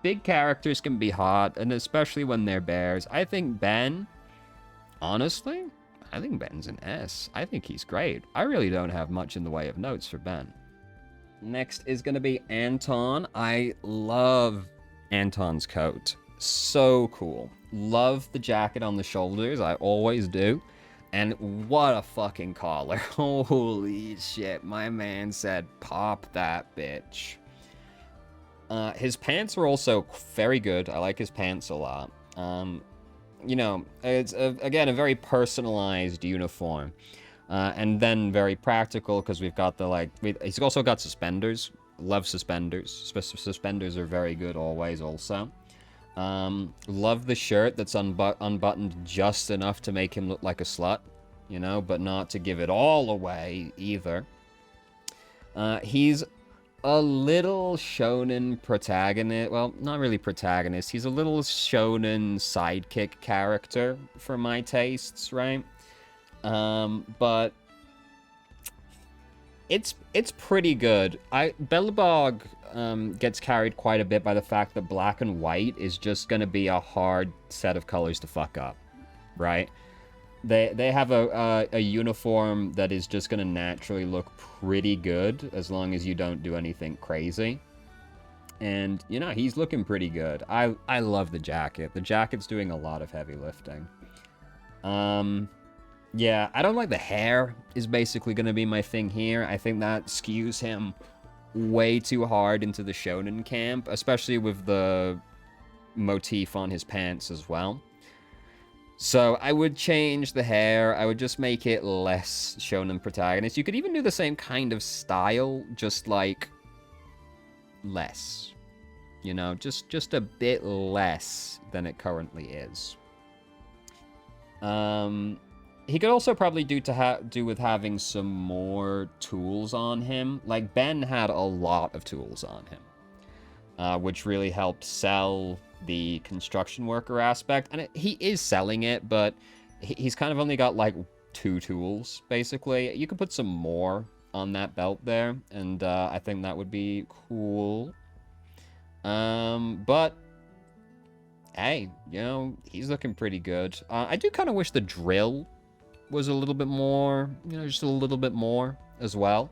Big characters can be hot, and especially when they're bears. I think Ben, honestly, I think Ben's an S. I think he's great. I really don't have much in the way of notes for Ben. Next is going to be Anton. I love Anton's coat. So cool. Love the jacket on the shoulders. I always do. And what a fucking collar. Holy shit. My man said, pop that bitch. His pants are also very good. I like his pants a lot. You know, it's, again, a very personalized uniform. And then very practical, because we've got the, like... he's also got suspenders. Love suspenders. Suspenders are very good always, also. Love the shirt that's unbuttoned just enough to make him look like a slut. You know, but not to give it all away, either. He's a little shonen protagonist. Well, not really protagonist. He's a little shonen sidekick character for my tastes, right? But it's pretty good. Belobog gets carried quite a bit by the fact that black and white is just going to be a hard set of colors to fuck up, right? They have a uniform that is just going to naturally look pretty good as long as you don't do anything crazy. And, you know, he's looking pretty good. I love the jacket. The jacket's doing a lot of heavy lifting. Yeah, I don't like the hair is basically going to be my thing here. I think that skews him way too hard into the shonen camp, especially with the motif on his pants as well. So I would change the hair. I would just make it less shonen protagonist. You could even do the same kind of style, just like less. You know, just a bit less than it currently is. He could also probably do with having some more tools on him. Like, Ben had a lot of tools on him, which really helped sell the construction worker aspect. And he is selling it, but he's kind of only got, like, 2 tools, basically. You could put some more on that belt there, and I think that would be cool. But hey, you know, he's looking pretty good. I do kind of wish the drill was a little bit more, you know, just a little bit more as well.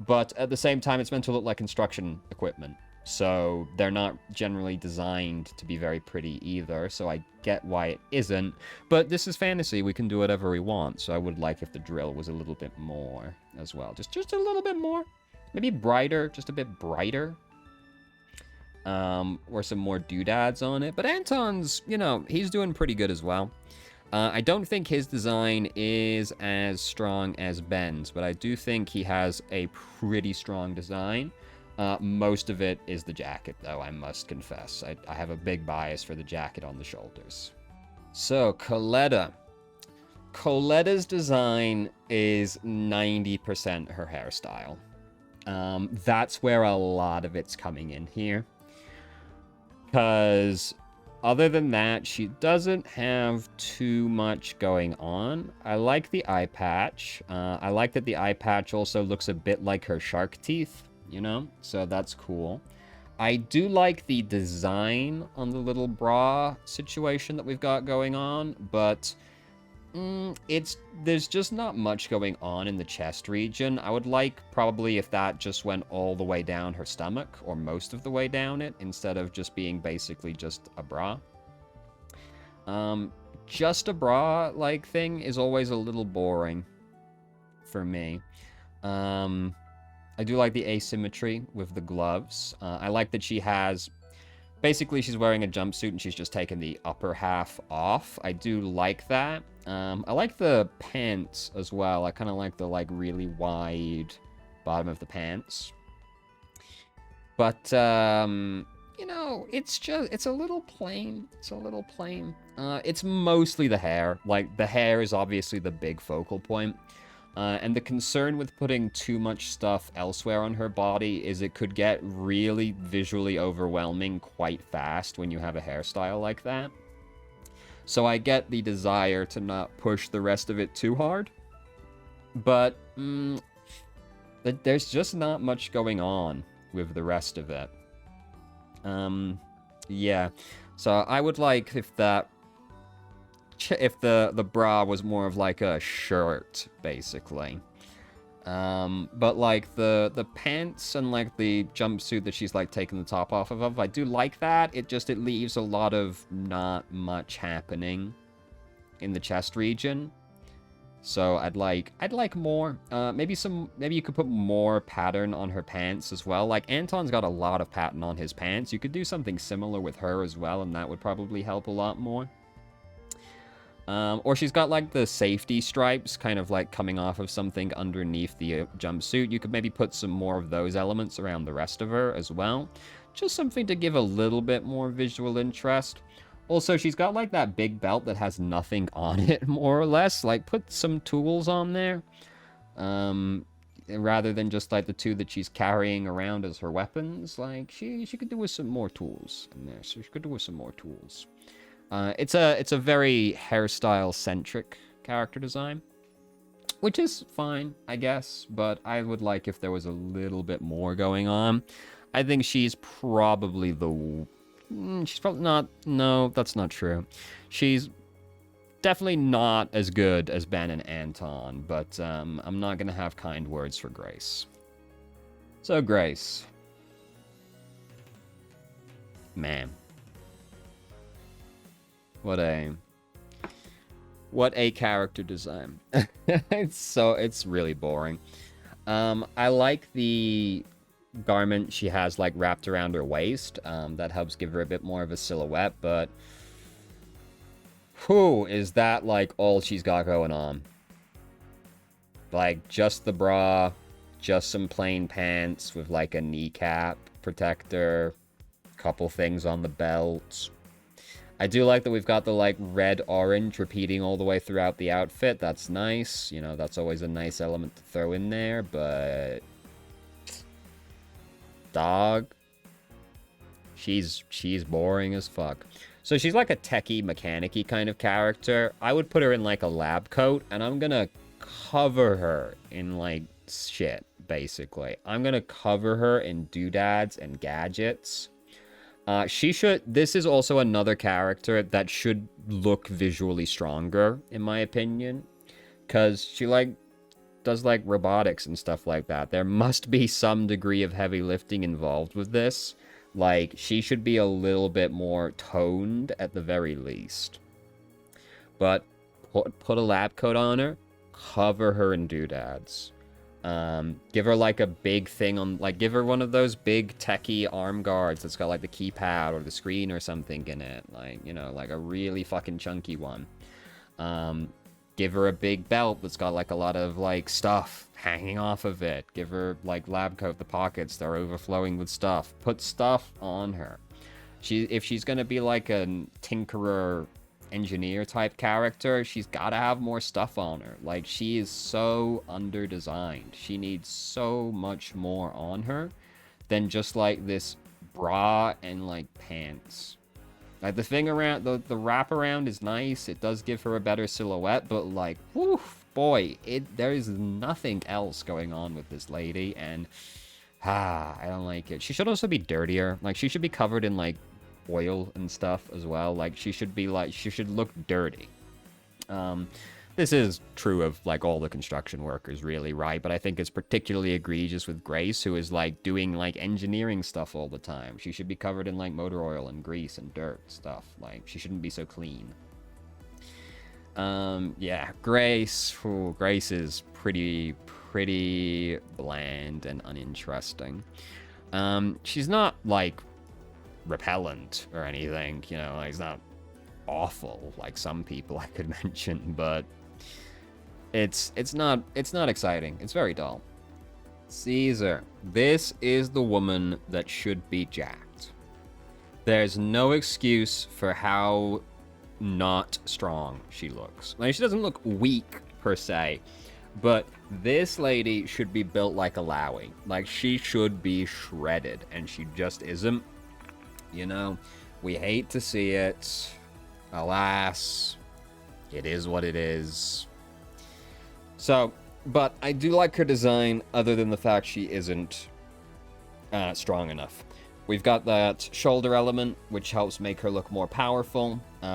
But at the same time, it's meant to look like construction equipment. So they're not generally designed to be very pretty either. So I get why it isn't. But this is fantasy. We can do whatever we want. So I would like if the drill was a little bit more as well. Just a little bit more. Maybe brighter. Just a bit brighter. or some more doodads on it. But Anton's, you know, he's doing pretty good as well. I don't think his design is as strong as Ben's, but I do think he has a pretty strong design. Most of it is the jacket, though, I must confess. I have a big bias for the jacket on the shoulders. So, Coletta. Coletta's design is 90% her hairstyle. That's where a lot of it's coming in here. Because other than that, she doesn't have too much going on. I like the eye patch. I like that the eye patch also looks a bit like her shark teeth, you know? So that's cool. I do like the design on the little bra situation that we've got going on, but there's just not much going on in the chest region. I would like probably if that just went all the way down her stomach, or most of the way down it, instead of just being basically just a bra. Just a bra-like thing is always a little boring for me. I do like the asymmetry with the gloves. I like that she has... Basically, she's wearing a jumpsuit and she's just taken the upper half off. I do like that. I like the pants as well. I kind of like the, like, really wide bottom of the pants. But, you know, it's a little plain. It's a little plain. It's mostly the hair. Like, the hair is obviously the big focal point. And the concern with putting too much stuff elsewhere on her body is it could get really visually overwhelming quite fast when you have a hairstyle like that. So I get the desire to not push the rest of it too hard. But there's just not much going on with the rest of it. Yeah. So I would like if the bra was more of like a shirt, basically. But like the pants and like the jumpsuit that she's like taking the top off of, I do like that. It leaves a lot of not much happening in the chest region. So I'd like more. Maybe you could put more pattern on her pants as well. Like Anton's got a lot of pattern on his pants. You could do something similar with her as well, and that would probably help a lot more. Or she's got like the safety stripes kind of like coming off of something underneath the jumpsuit. You could maybe put some more of those elements around the rest of her as well. Just something to give a little bit more visual interest. Also, she's got like that big belt that has nothing on it, more or less. Like, put some tools on there. Rather than just like the two that she's carrying around as her weapons. Like, she could do with some more tools in there. So she could do with some more tools. It's a very hairstyle-centric character design, which is fine, I guess, but I would like if there was a little bit more going on. I think she's probably she's probably not... No, that's not true. She's definitely not as good as Ben and Anton, but I'm not going to have kind words for Grace. So, Grace. Man. What a character design. It's really boring. I like the garment she has like wrapped around her waist. That helps give her a bit more of a silhouette, but is that like all she's got going on? Like just the bra, just some plain pants with like a kneecap protector, couple things on the belt. I do like that we've got the, like, red-orange repeating all the way throughout the outfit. That's nice. You know, that's always a nice element to throw in there, but... Dog. She's boring as fuck. So she's like a techie, mechanic-y kind of character. I would put her in, like, a lab coat, and I'm gonna cover her in, like, shit, basically. I'm gonna cover her in doodads and gadgets. This is also another character that should look visually stronger, in my opinion. Because she, like, does, like, robotics and stuff like that. There must be some degree of heavy lifting involved with this. Like, she should be a little bit more toned at the very least. But put a lab coat on her, cover her in doodads. Give her like a big thing on, like, give her one of those big techie arm guards that's got like the keypad or the screen or something in it. Like, you know, like a really fucking chunky one. Give her a big belt that's got like a lot of like stuff hanging off of it. Give her like lab coat, the pockets that are overflowing with stuff. Put stuff on her. If she's gonna be like a tinkerer engineer type character, she's gotta have more stuff on her. Like, she is so under-designed. She needs so much more on her than just like this bra and like pants. Like, the thing around the wrap around is nice. It does give her a better silhouette, but like, whew, boy, there is nothing else going on with this lady, and I don't like it. She should also be dirtier. Like, she should be covered in like oil and stuff as well. Like, she should look dirty. This is true of like all the construction workers, really, right? But I think it's particularly egregious with Grace, who is like doing like engineering stuff all the time. She should be covered in like motor oil and grease and dirt stuff. Like, she shouldn't be so clean. Yeah, Grace. Ooh, Grace is pretty bland and uninteresting. She's not like repellent or anything, you know, like, it's not awful like some people I could mention, but it's not exciting. It's very dull. Caesar. This is the woman that should be jacked. There's no excuse for how not strong she looks. Like, she doesn't look weak per se, but this lady should be built like a Lowy. Like, she should be shredded, and she just isn't. You know, we hate to see it. Alas, it is what it is. So, but I do like her design, other than the fact she isn't strong enough. We've got that shoulder element, which helps make her look more powerful. We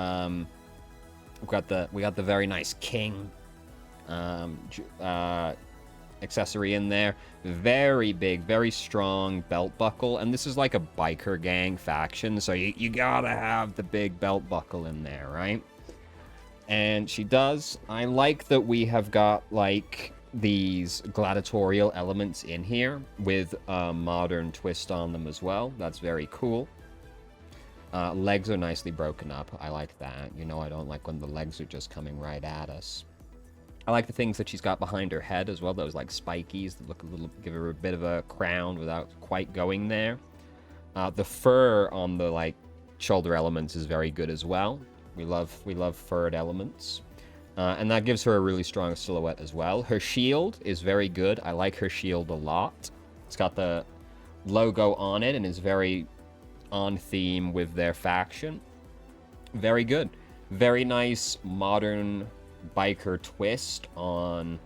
got the very nice king accessory in there. Very big, very strong belt buckle, and this is like a biker gang faction, so you gotta have the big belt buckle in there, right? And she does. I like that we have got like these gladiatorial elements in here with a modern twist on them as well. That's very cool. Legs are nicely broken up. I like that. You know, I don't like when the legs are just coming right at us. I like the things that she's got behind her head as well. Those like spikies that look a little, give her a bit of a crown without quite going there. The fur on the like shoulder elements is very good as well. We love furred elements. And that gives her a really strong silhouette as well. Her shield is very good. I like her shield a lot. It's got the logo on it and is very on theme with their faction. Very good. Very nice modern biker twist on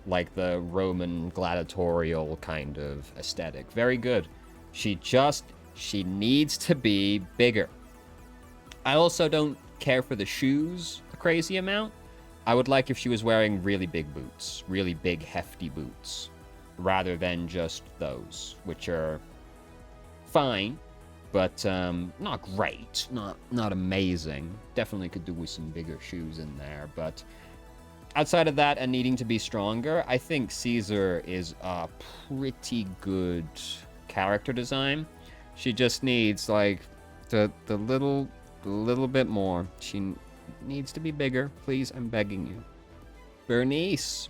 like the Roman gladiatorial kind of aesthetic. Very good. She needs to be bigger. I also don't care for the shoes a crazy amount. I would like if she was wearing really big boots, really big hefty boots, rather than just those, which are fine, but not great, not amazing. Definitely could do with some bigger shoes in there, but outside of that and needing to be stronger, I think Caesar is a pretty good character design. She just needs like the little bit more. She needs to be bigger, please. I'm begging you. Bernice.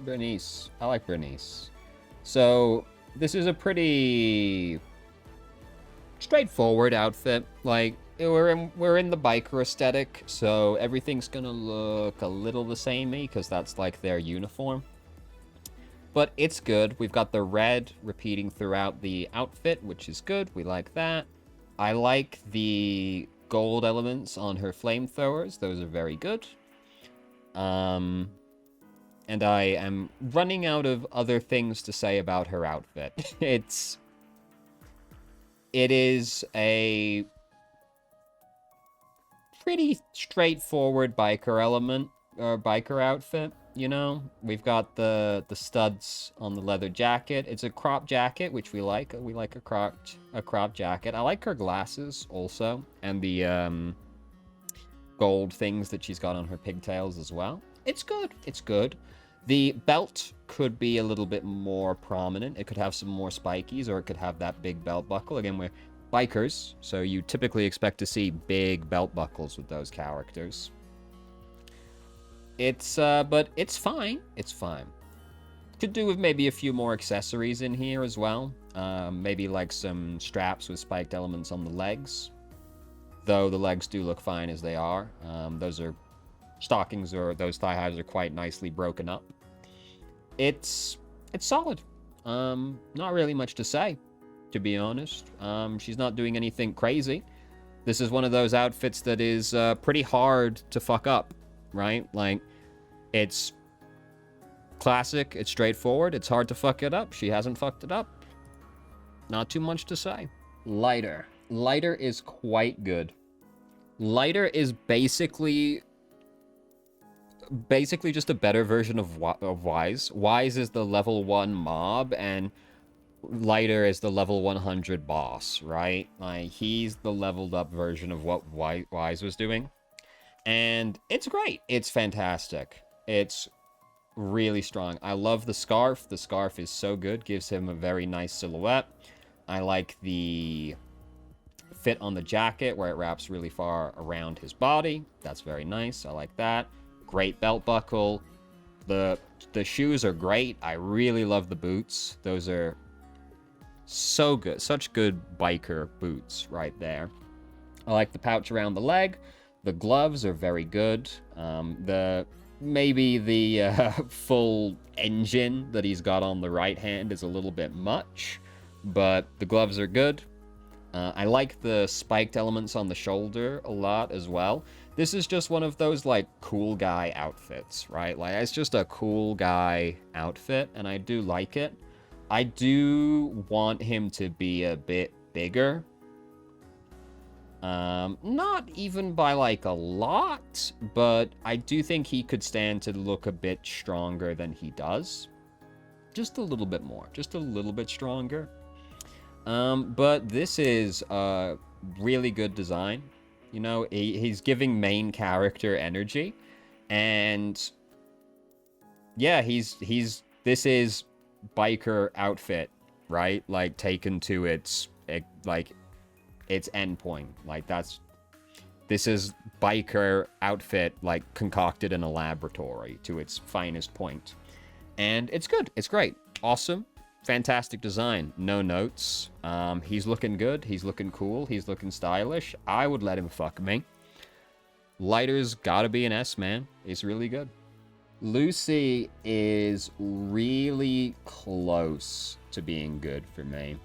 I like Bernice. So this is a pretty straightforward outfit. Like, we're in the biker aesthetic, so everything's gonna look a little the samey because that's like their uniform. But it's good. We've got the red repeating throughout the outfit, which is good. We like that. I like the gold elements on her flamethrowers. Those are very good. And I am running out of other things to say about her outfit. It is a pretty straightforward biker element, or biker outfit, you know? We've got the studs on the leather jacket. It's a crop jacket, which we like. We like a crop jacket. I like her glasses also, and the gold things that she's got on her pigtails as well. It's good. It's good. The belt could be a little bit more prominent. It could have some more spikies, or it could have that big belt buckle. Again, we're bikers, so you typically expect to see big belt buckles with those characters. But it's fine. It's fine. Could do with maybe a few more accessories in here as well. Maybe like some straps with spiked elements on the legs. Though the legs do look fine as they are. Those are stockings, or those thigh highs are quite nicely broken up. It's solid. Not really much to say, to be honest. She's not doing anything crazy. This is one of those outfits that is pretty hard to fuck up, right? Like, it's classic, it's straightforward, it's hard to fuck it up. She hasn't fucked it up. Not too much to say. Lighter. Lighter is quite good. Lighter is basically just a better version of Wise. Wise is the level 1 mob, and Lighter is the level 100 boss, right? Like, he's the leveled up version of what Wise was doing. And it's great. It's fantastic. It's really strong. I love the scarf. The scarf is so good. Gives him a very nice silhouette. I like the fit on the jacket where it wraps really far around his body. That's very nice. I like that. Great belt buckle. The shoes are great. I really love the boots. Those are so good. Such good biker boots right there. I like the pouch around the leg. The gloves are very good. Maybe the full engine that he's got on the right hand is a little bit much, but the gloves are good. I like the spiked elements on the shoulder a lot as well. This is just one of those, like, cool guy outfits, right? Like, it's just a cool guy outfit, and I do like it. I do want him to be a bit bigger. Not even by, like, a lot, but I do think he could stand to look a bit stronger than he does. Just a little bit more. Just a little bit stronger. But this is a really good design. You know, he's giving main character energy. And yeah, this is biker outfit, right? Like, taken to its endpoint. Like, this is biker outfit, like, concocted in a laboratory to its finest point. And it's good. It's great. Awesome. Fantastic design. No notes. He's looking good. He's looking cool. He's looking stylish. I would let him fuck me. Lighter's gotta be an S, man. It's really good. Lucy is really close to being good for me.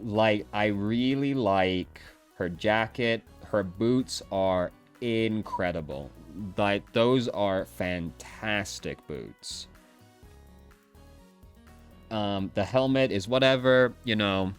Like, I really like her jacket. Her boots are incredible. Like, those are fantastic boots. The helmet is whatever, you know,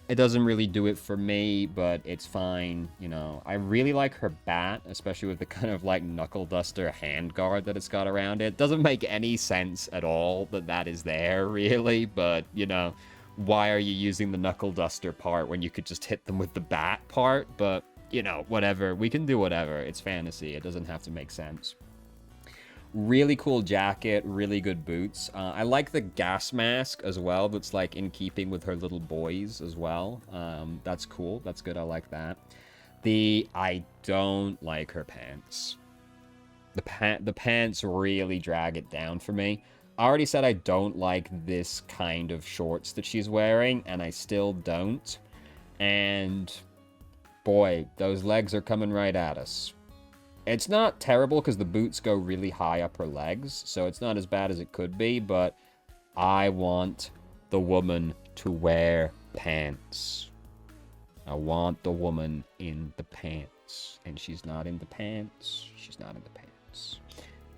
it doesn't really do it for me, but it's fine, you know. I really like her bat, especially with the kind of, like, knuckle duster handguard that it's got around it. Doesn't make any sense at all that is there, really, but, you know, why are you using the knuckle duster part when you could just hit them with the bat part? But, you know, whatever. We can do whatever. It's fantasy. It doesn't have to make sense. Really cool jacket, really good boots. I like the gas mask as well. That's, like, in keeping with her little boys as well. That's cool. That's good. I like that. I don't like her pants. The pants really drag it down for me. I already said I don't like this kind of shorts that she's wearing, and I still don't. And boy, those legs are coming right at us. It's not terrible because the boots go really high up her legs, so it's not as bad as it could be, but I want the woman to wear pants. I want the woman in the pants. And she's not in the pants. She's not in the pants.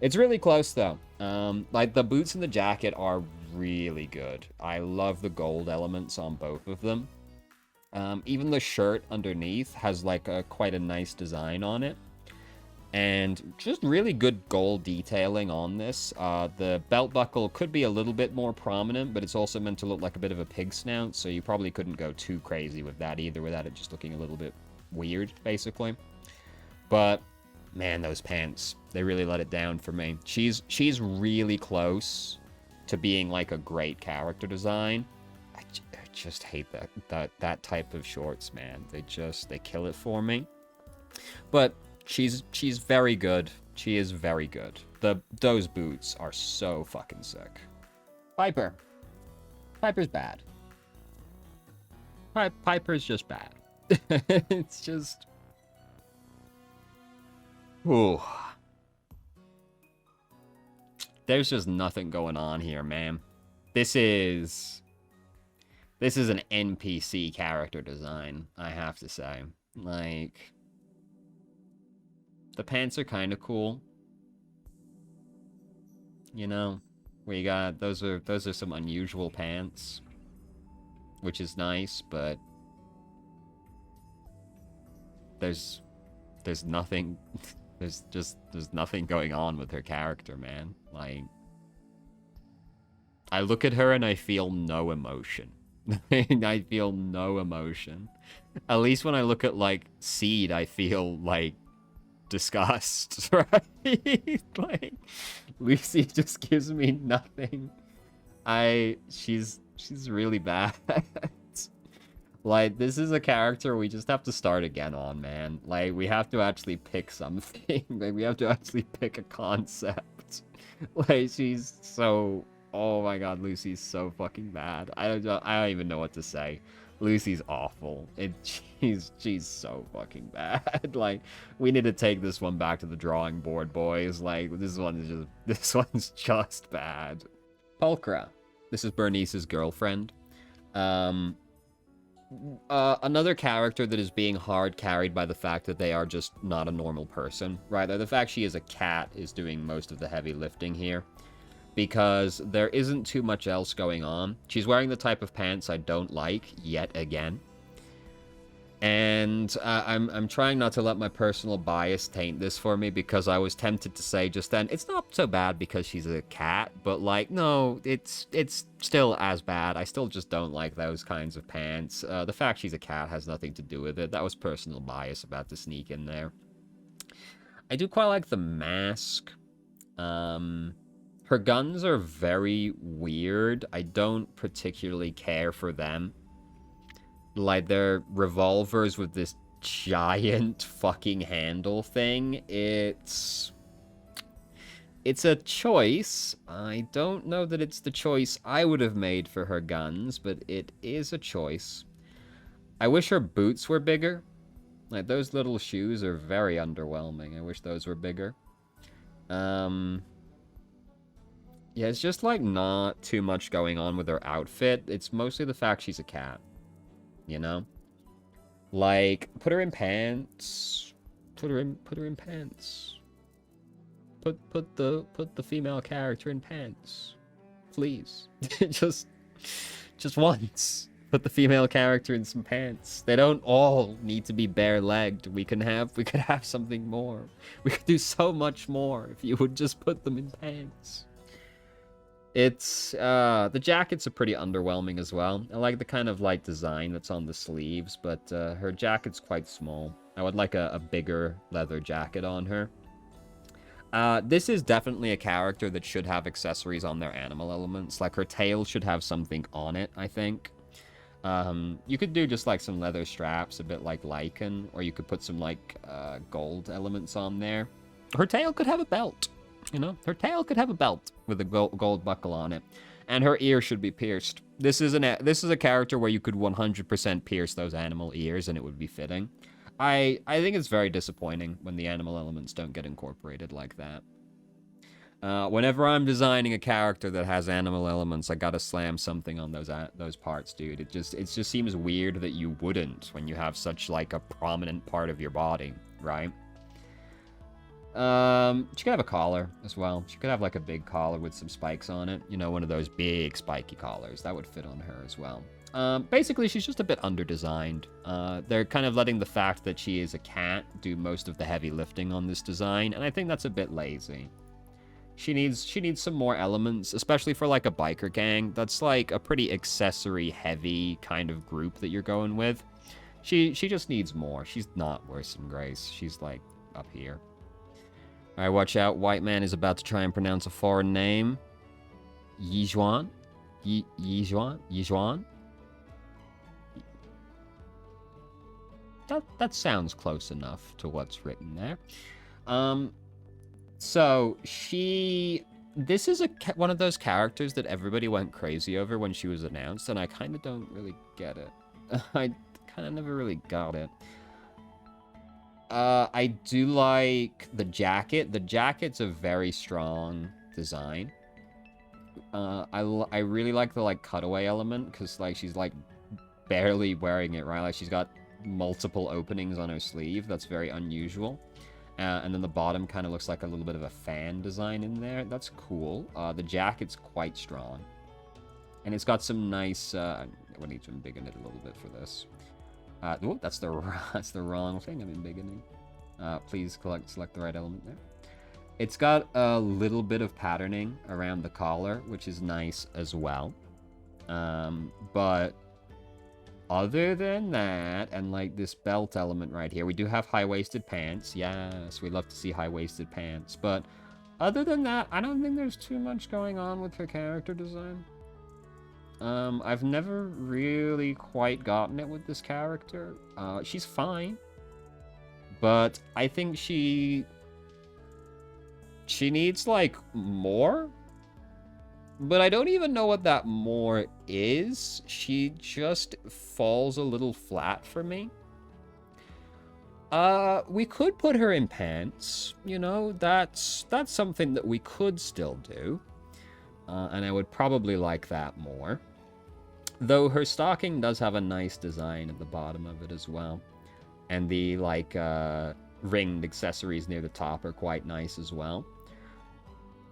It's really close, though. Like, the boots and the jacket are really good. I love the gold elements on both of them. Even the shirt underneath has, like, quite a nice design on it. And just really good gold detailing on this. The belt buckle could be a little bit more prominent, but it's also meant to look like a bit of a pig snout, so you probably couldn't go too crazy with that either, without it just looking a little bit weird, basically. But, man, those pants They really let it down for me. She's really close to being like a great character design. I just hate that type of shorts, man. They kill it for me. But she's very good. She is very good. Those boots are so fucking sick. Piper's bad. Piper's just bad. It's just... Ooh. There's just nothing going on here, man. This is an NPC character design, I have to say. Like, the pants are kind of cool. You know, where you got those are some unusual pants, which is nice, but there's nothing there's nothing going on with her character, man. Like, I look at her and I feel no emotion. I feel no emotion. At least when I look at, like, Seed, I feel, like, disgust, right? Like, Lucy just gives me nothing. She's really bad. Like, this is a character we just have to start again on, man. Like, we have to actually pick something. Like, we have to actually pick a concept. Like, she's so... Oh my god, Lucy's so fucking bad. I don't even know what to say. Lucy's awful. She's so fucking bad. Like, we need to take this one back to the drawing board, boys. Like, this one's just bad. Pulchra. This is Bernice's girlfriend. Another character that is being hard carried by the fact that they are just not a normal person, right? The fact she is a cat is doing most of the heavy lifting here, because there isn't too much else going on. She's wearing the type of pants I don't like, yet again. And I'm trying not to let my personal bias taint this for me, because I was tempted to say just then, it's not so bad because she's a cat, but, like, no, it's still as bad. I still just don't like those kinds of pants. The fact she's a cat has nothing to do with it. That was personal bias about to sneak in there. I do quite like the mask. Her guns are very weird. I don't particularly care for them. Like, they're revolvers with this giant fucking handle thing. It's a choice. I don't know that it's the choice I would have made for her guns, but it is a choice. I wish her boots were bigger. Like, those little shoes are very underwhelming. I wish those were bigger. Yeah, it's just, like, not too much going on with her outfit. It's mostly the fact she's a cat. You know? Like, put her in pants. Put her in pants. Put the female character in pants. Please. just once. Put the female character in some pants. They don't all need to be bare-legged. We could have something more. We could do so much more if you would just put them in pants. It's, the jackets are pretty underwhelming as well. I like the kind of light design that's on the sleeves, but her jacket's quite small. I would like a bigger leather jacket on her. This is definitely a character that should have accessories on their animal elements. Like, her tail should have something on it, I think. You could do just, like, some leather straps, a bit like Lycan, or you could put some, like, gold elements on there. Her tail could have a belt. You know, her tail could have a belt with a gold buckle on it, and her ear should be pierced. This is a character where you could 100% pierce those animal ears, and it would be fitting. I think it's very disappointing when the animal elements don't get incorporated like that. Whenever I'm designing a character that has animal elements, I gotta slam something on those parts, dude. It just seems weird that you wouldn't when you have such, like, a prominent part of your body, right? She could have a collar as well. She could have, like, a big collar with some spikes on it. You know, one of those big spiky collars. That would fit on her as well. Basically, she's just a bit under-designed. They're kind of letting the fact that she is a cat do most of the heavy lifting on this design, and I think that's a bit lazy. She needs some more elements, especially for, like, a biker gang. That's, like, a pretty accessory-heavy kind of group that you're going with. She just needs more. She's not worse than Grace. She's, like, up here. Alright, watch out. White man is about to try and pronounce a foreign name. Yijuan? Yijuan? Yijuan? That sounds close enough to what's written there. So this is one of those characters that everybody went crazy over when she was announced, and I kind of don't really get it. I kind of never really got it. I do like the jacket. The jacket's a very strong design. I really like the, like, cutaway element, because, like, she's, like, barely wearing it, right? Like, she's got multiple openings on her sleeve. That's very unusual. And then the bottom kind of looks like a little bit of a fan design in there. That's cool. The jacket's quite strong. And it's got some nice... we need to embiggen it a little bit for this. Oh, that's the wrong thing I'm embiggening. Please select the right element there. It's got a little bit of patterning around the collar, which is nice as well. But other than that, and like this belt element right here, we do have high-waisted pants. Yes, we love to see high-waisted pants. But other than that, I don't think there's too much going on with her character design. I've never really quite gotten it with this character. She's fine. But I think she needs, like, more. But I don't even know what that more is. She just falls a little flat for me. We could put her in pants. You know, that's something that we could still do. And I would probably like that more. Though her stocking does have a nice design at the bottom of it as well. And the, like, ringed accessories near the top are quite nice as well.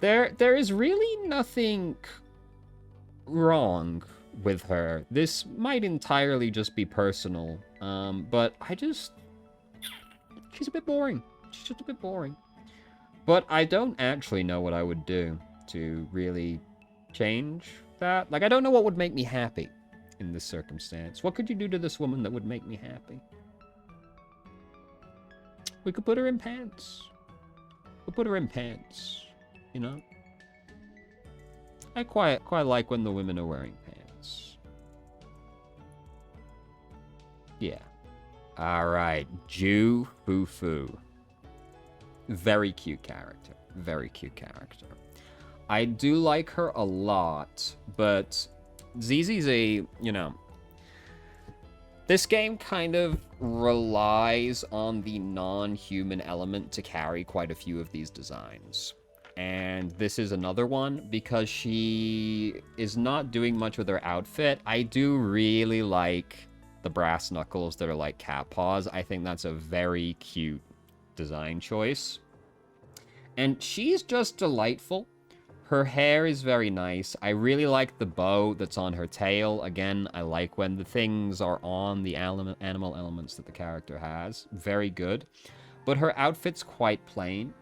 There is really nothing wrong with her. This might entirely just be personal. But she's a bit boring. She's just a bit boring. But I don't actually know what I would do to really change that. Like, I don't know what would make me happy in this circumstance. What could you do to this woman that would make me happy? We could put her in pants. We'll put her in pants. You know? I quite like when the women are wearing pants. Yeah. Alright. Ju Fufu. Very cute character. Very cute character. I do like her a lot, but Zizi's you know... This game kind of relies on the non-human element to carry quite a few of these designs. And this is another one, because she is not doing much with her outfit. I do really like the brass knuckles that are like cat paws. I think that's a very cute design choice. And she's just delightful. Her hair is very nice. I really like the bow that's on her tail. Again, I like when the things are on the animal elements that the character has. Very good. But her outfit's quite plain.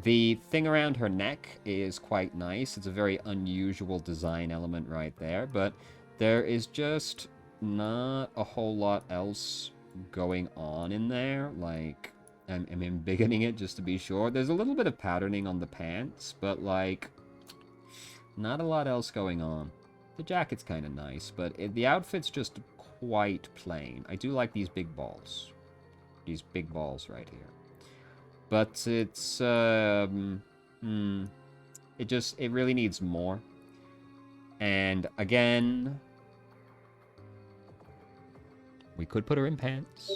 The thing around her neck is quite nice. It's a very unusual design element right there. But there is just not a whole lot else going on in there. Like, I'm embiggening it just to be sure. There's a little bit of patterning on the pants, but like... not a lot else going on. The jacket's kind of nice, but the outfit's just quite plain. I do like these big balls. These big balls right here. But it's, it really needs more. And again, we could put her in pants.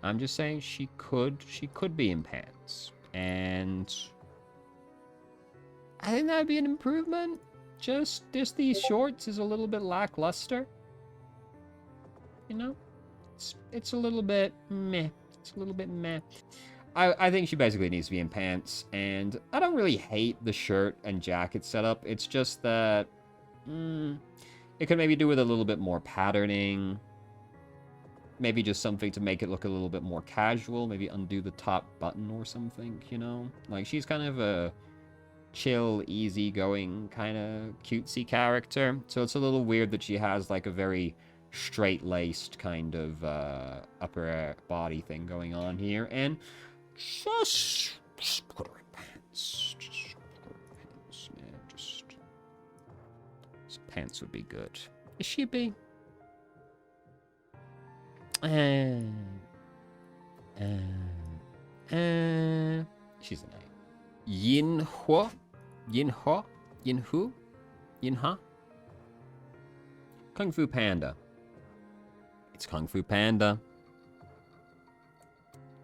I'm just saying she could be in pants. And I think that'd be an improvement. Just these shorts is a little bit lackluster. You know? It's a little bit meh. It's a little bit meh. I think she basically needs to be in pants. And I don't really hate the shirt and jacket setup. It's just that... it could maybe do with a little bit more patterning. Maybe just something to make it look a little bit more casual. Maybe undo the top button or something, you know? Like, she's kind of a chill, easygoing, kind of cutesy character. So it's a little weird that she has, like, a very straight-laced kind of upper body thing going on here. And just Just put her in pants. Just put her in pants. Yeah, just... Some pants would be good. Is she a bee? She's an A. Yinhua? Yinhua? Yinhu? Yinha? Kung Fu Panda. It's Kung Fu Panda.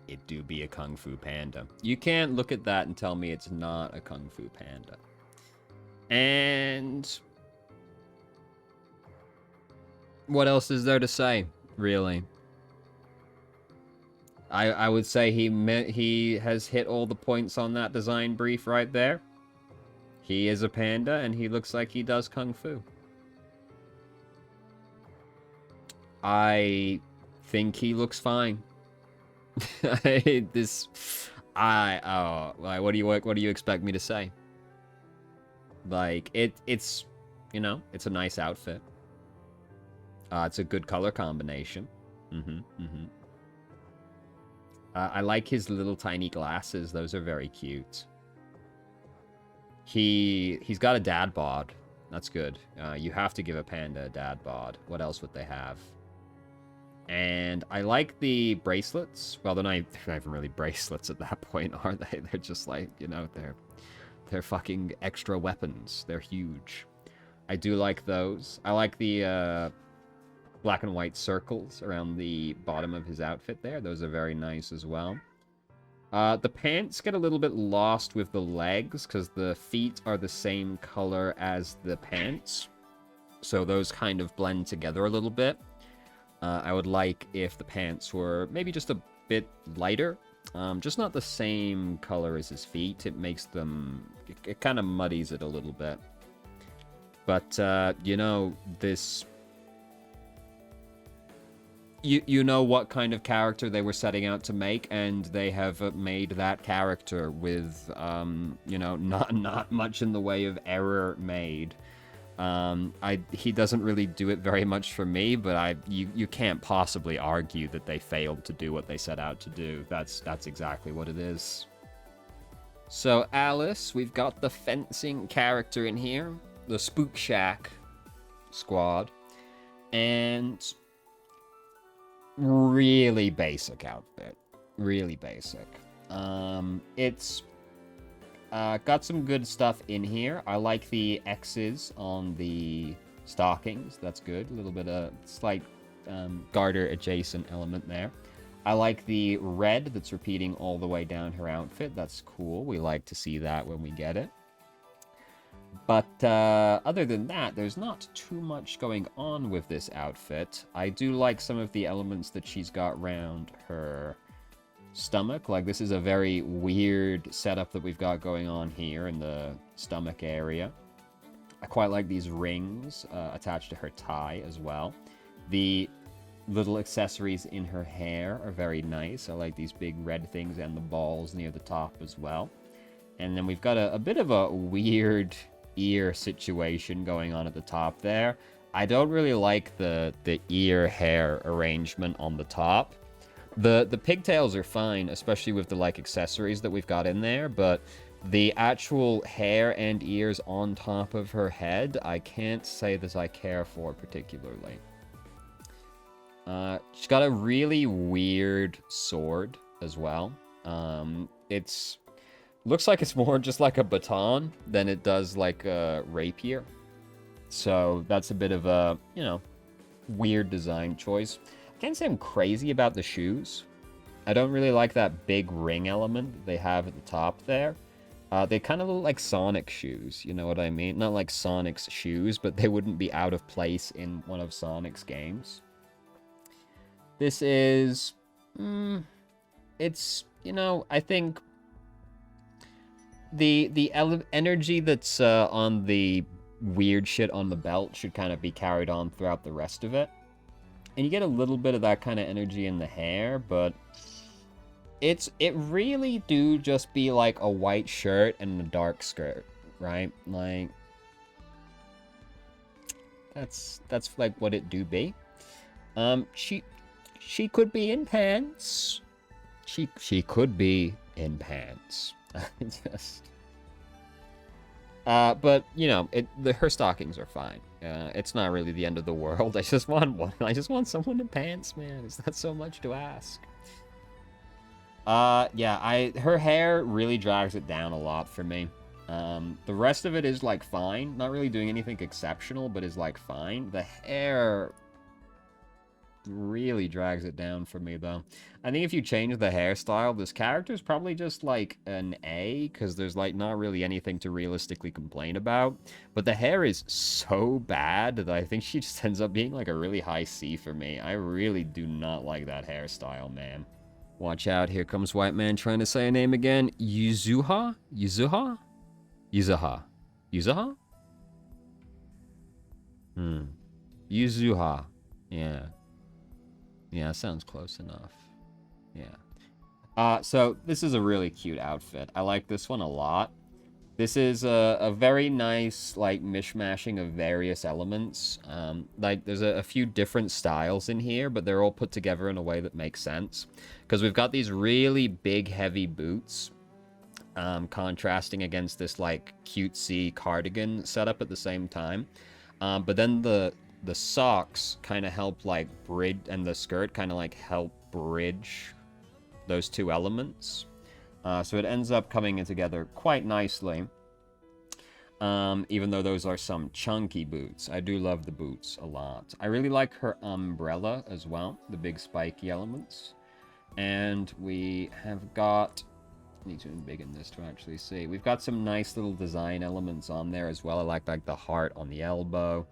It do be a Kung Fu Panda. You can't look at that and tell me it's not a Kung Fu Panda. And... what else is there to say, really? I would say he has hit all the points on that design brief right there. He is a panda, and he looks like he does Kung Fu. I think he looks fine. What do you expect me to say? Like, it's, you know, it's a nice outfit. It's a good color combination. I like his little tiny glasses. Those are very cute. He's got a dad bod. That's good. You have to give a panda a dad bod. What else would they have? And I like the bracelets. Well, they're not even really bracelets at that point, are they? They're just like, you know, they're fucking extra weapons. They're huge. I do like those. I like the black and white circles around the bottom of his outfit there. Those are very nice as well. The pants get a little bit lost with the legs because the feet are the same color as the pants. So those kind of blend together a little bit. I would like if the pants were maybe just a bit lighter. Just not the same color as his feet. It makes them... It kind of muddies it a little bit. But, you know, this... You know what kind of character they were setting out to make, and they have made that character with, you know, not much in the way of error made. He doesn't really do it very much for me, but you can't possibly argue that they failed to do what they set out to do. That's exactly what it is. So Alice, we've got the fencing character in here, the Spook Shack squad, and really basic outfit, really basic. It's got some good stuff in here. I like the X's on the stockings. That's good. A little bit of slight garter adjacent element there. I like the red that's repeating all the way down her outfit. That's cool. We like to see that when we get it. But other than that, there's not too much going on with this outfit. I do like some of the elements that she's got around her stomach. Like, this is a very weird setup that we've got going on here in the stomach area. I quite like these rings attached to her tie as well. The little accessories in her hair are very nice. I like these big red things and the balls near the top as well. And then we've got a bit of a weird ear situation going on at the top there. I don't really like the ear hair arrangement on the top. The pigtails are fine, especially with the like accessories that we've got in there, but the actual hair and ears on top of her head, I can't say that I care for particularly. She's got a really weird sword as well. It's looks like it's more just like a baton than it does like a rapier. So that's a bit of a, you know, weird design choice. I can't say I'm crazy about the shoes. I don't really like that big ring element that they have at the top there. They kind of look like Sonic shoes, you know what I mean? Not like Sonic's shoes, but they wouldn't be out of place in one of Sonic's games. This is... it's, you know, I think... The energy that's on the weird shit on the belt should kind of be carried on throughout the rest of it. And you get a little bit of that kind of energy in the hair, but it really do just be like a white shirt and a dark skirt, right? Like, that's like what it do be. She could be in pants. She could be in pants. Just... but, you know, her stockings are fine. It's not really the end of the world. I just want one. I just want someone in pants, man. Is that so much to ask? Yeah, her hair really drags it down a lot for me. The rest of it is, like, fine. Not really doing anything exceptional, but is, like, fine. The hair really drags it down for me, though. I think if you change the hairstyle, this character's probably just, like, an A, because there's, like, not really anything to realistically complain about. But the hair is so bad that I think she just ends up being, like, a really high C for me. I really do not like that hairstyle, man. Watch out, here comes white man trying to say a name again. Yuzuha? Yuzuha? Yuzuha. Yuzuha? Yuzuha. Yeah. Yeah, sounds close enough. Yeah. So this is a really cute outfit. I like this one a lot. This is a very nice, like, mishmashing of various elements. Like, there's a few different styles in here, but they're all put together in a way that makes sense. Because we've got these really big, heavy boots, contrasting against this, like, cutesy cardigan setup at the same time. But then the socks kind of help, like, bridge, and the skirt kind of, like, help bridge those two elements. So it ends up coming in together quite nicely. Even though those are some chunky boots. I do love the boots a lot. I really like her umbrella as well. The big spiky elements. And we have got... I need to embiggen this to actually see. We've got some nice little design elements on there as well. I like the heart on the elbow.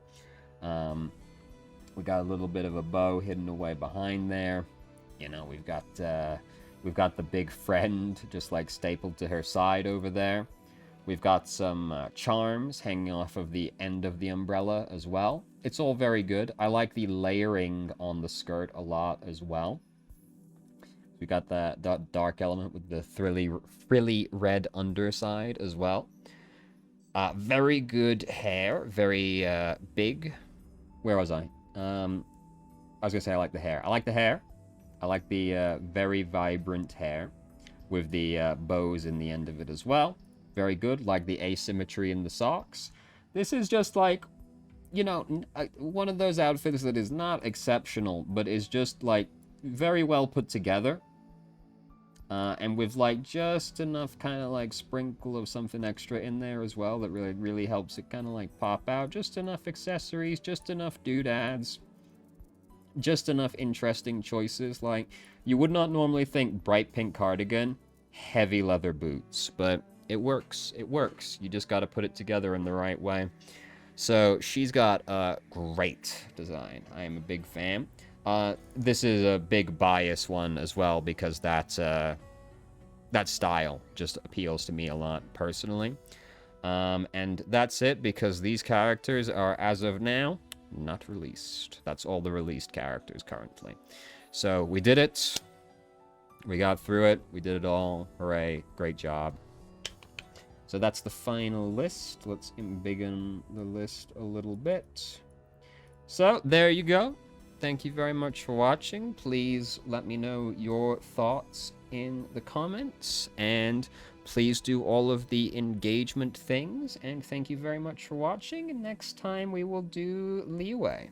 We got a little bit of a bow hidden away behind there. You know, we've got the big friend just, like, stapled to her side over there. We've got some charms hanging off of the end of the umbrella as well. It's all very good. I like the layering on the skirt a lot as well. We got that dark element with the frilly red underside as well. Very good hair. Very big. Where was I? I was going to say I like the hair. I like the hair. I like the very vibrant hair with the bows in the end of it as well. Very good. Like the asymmetry in the socks. This is just like, you know, one of those outfits that is not exceptional, but is just, like, very well put together. And with, like, just enough kind of, like, sprinkle of something extra in there as well that really helps it kind of, like, pop out. Just enough accessories, just enough doodads. Just enough interesting choices. Like, you would not normally think bright pink cardigan, heavy leather boots, but it works. It works. You just got to put it together in the right way. So she's got a great design. I am a big fan. This is a big bias one as well because that style just appeals to me a lot personally. And that's it because these characters are, as of now, not released. That's all the released characters currently. So we did it. We got through it. We did it all. Hooray. Great job. So that's the final list. Let's embiggen the list a little bit. So there you go. Thank you very much for watching. Please let me know your thoughts in the comments. And please do all of the engagement things. And thank you very much for watching. And next time we will do Leeway.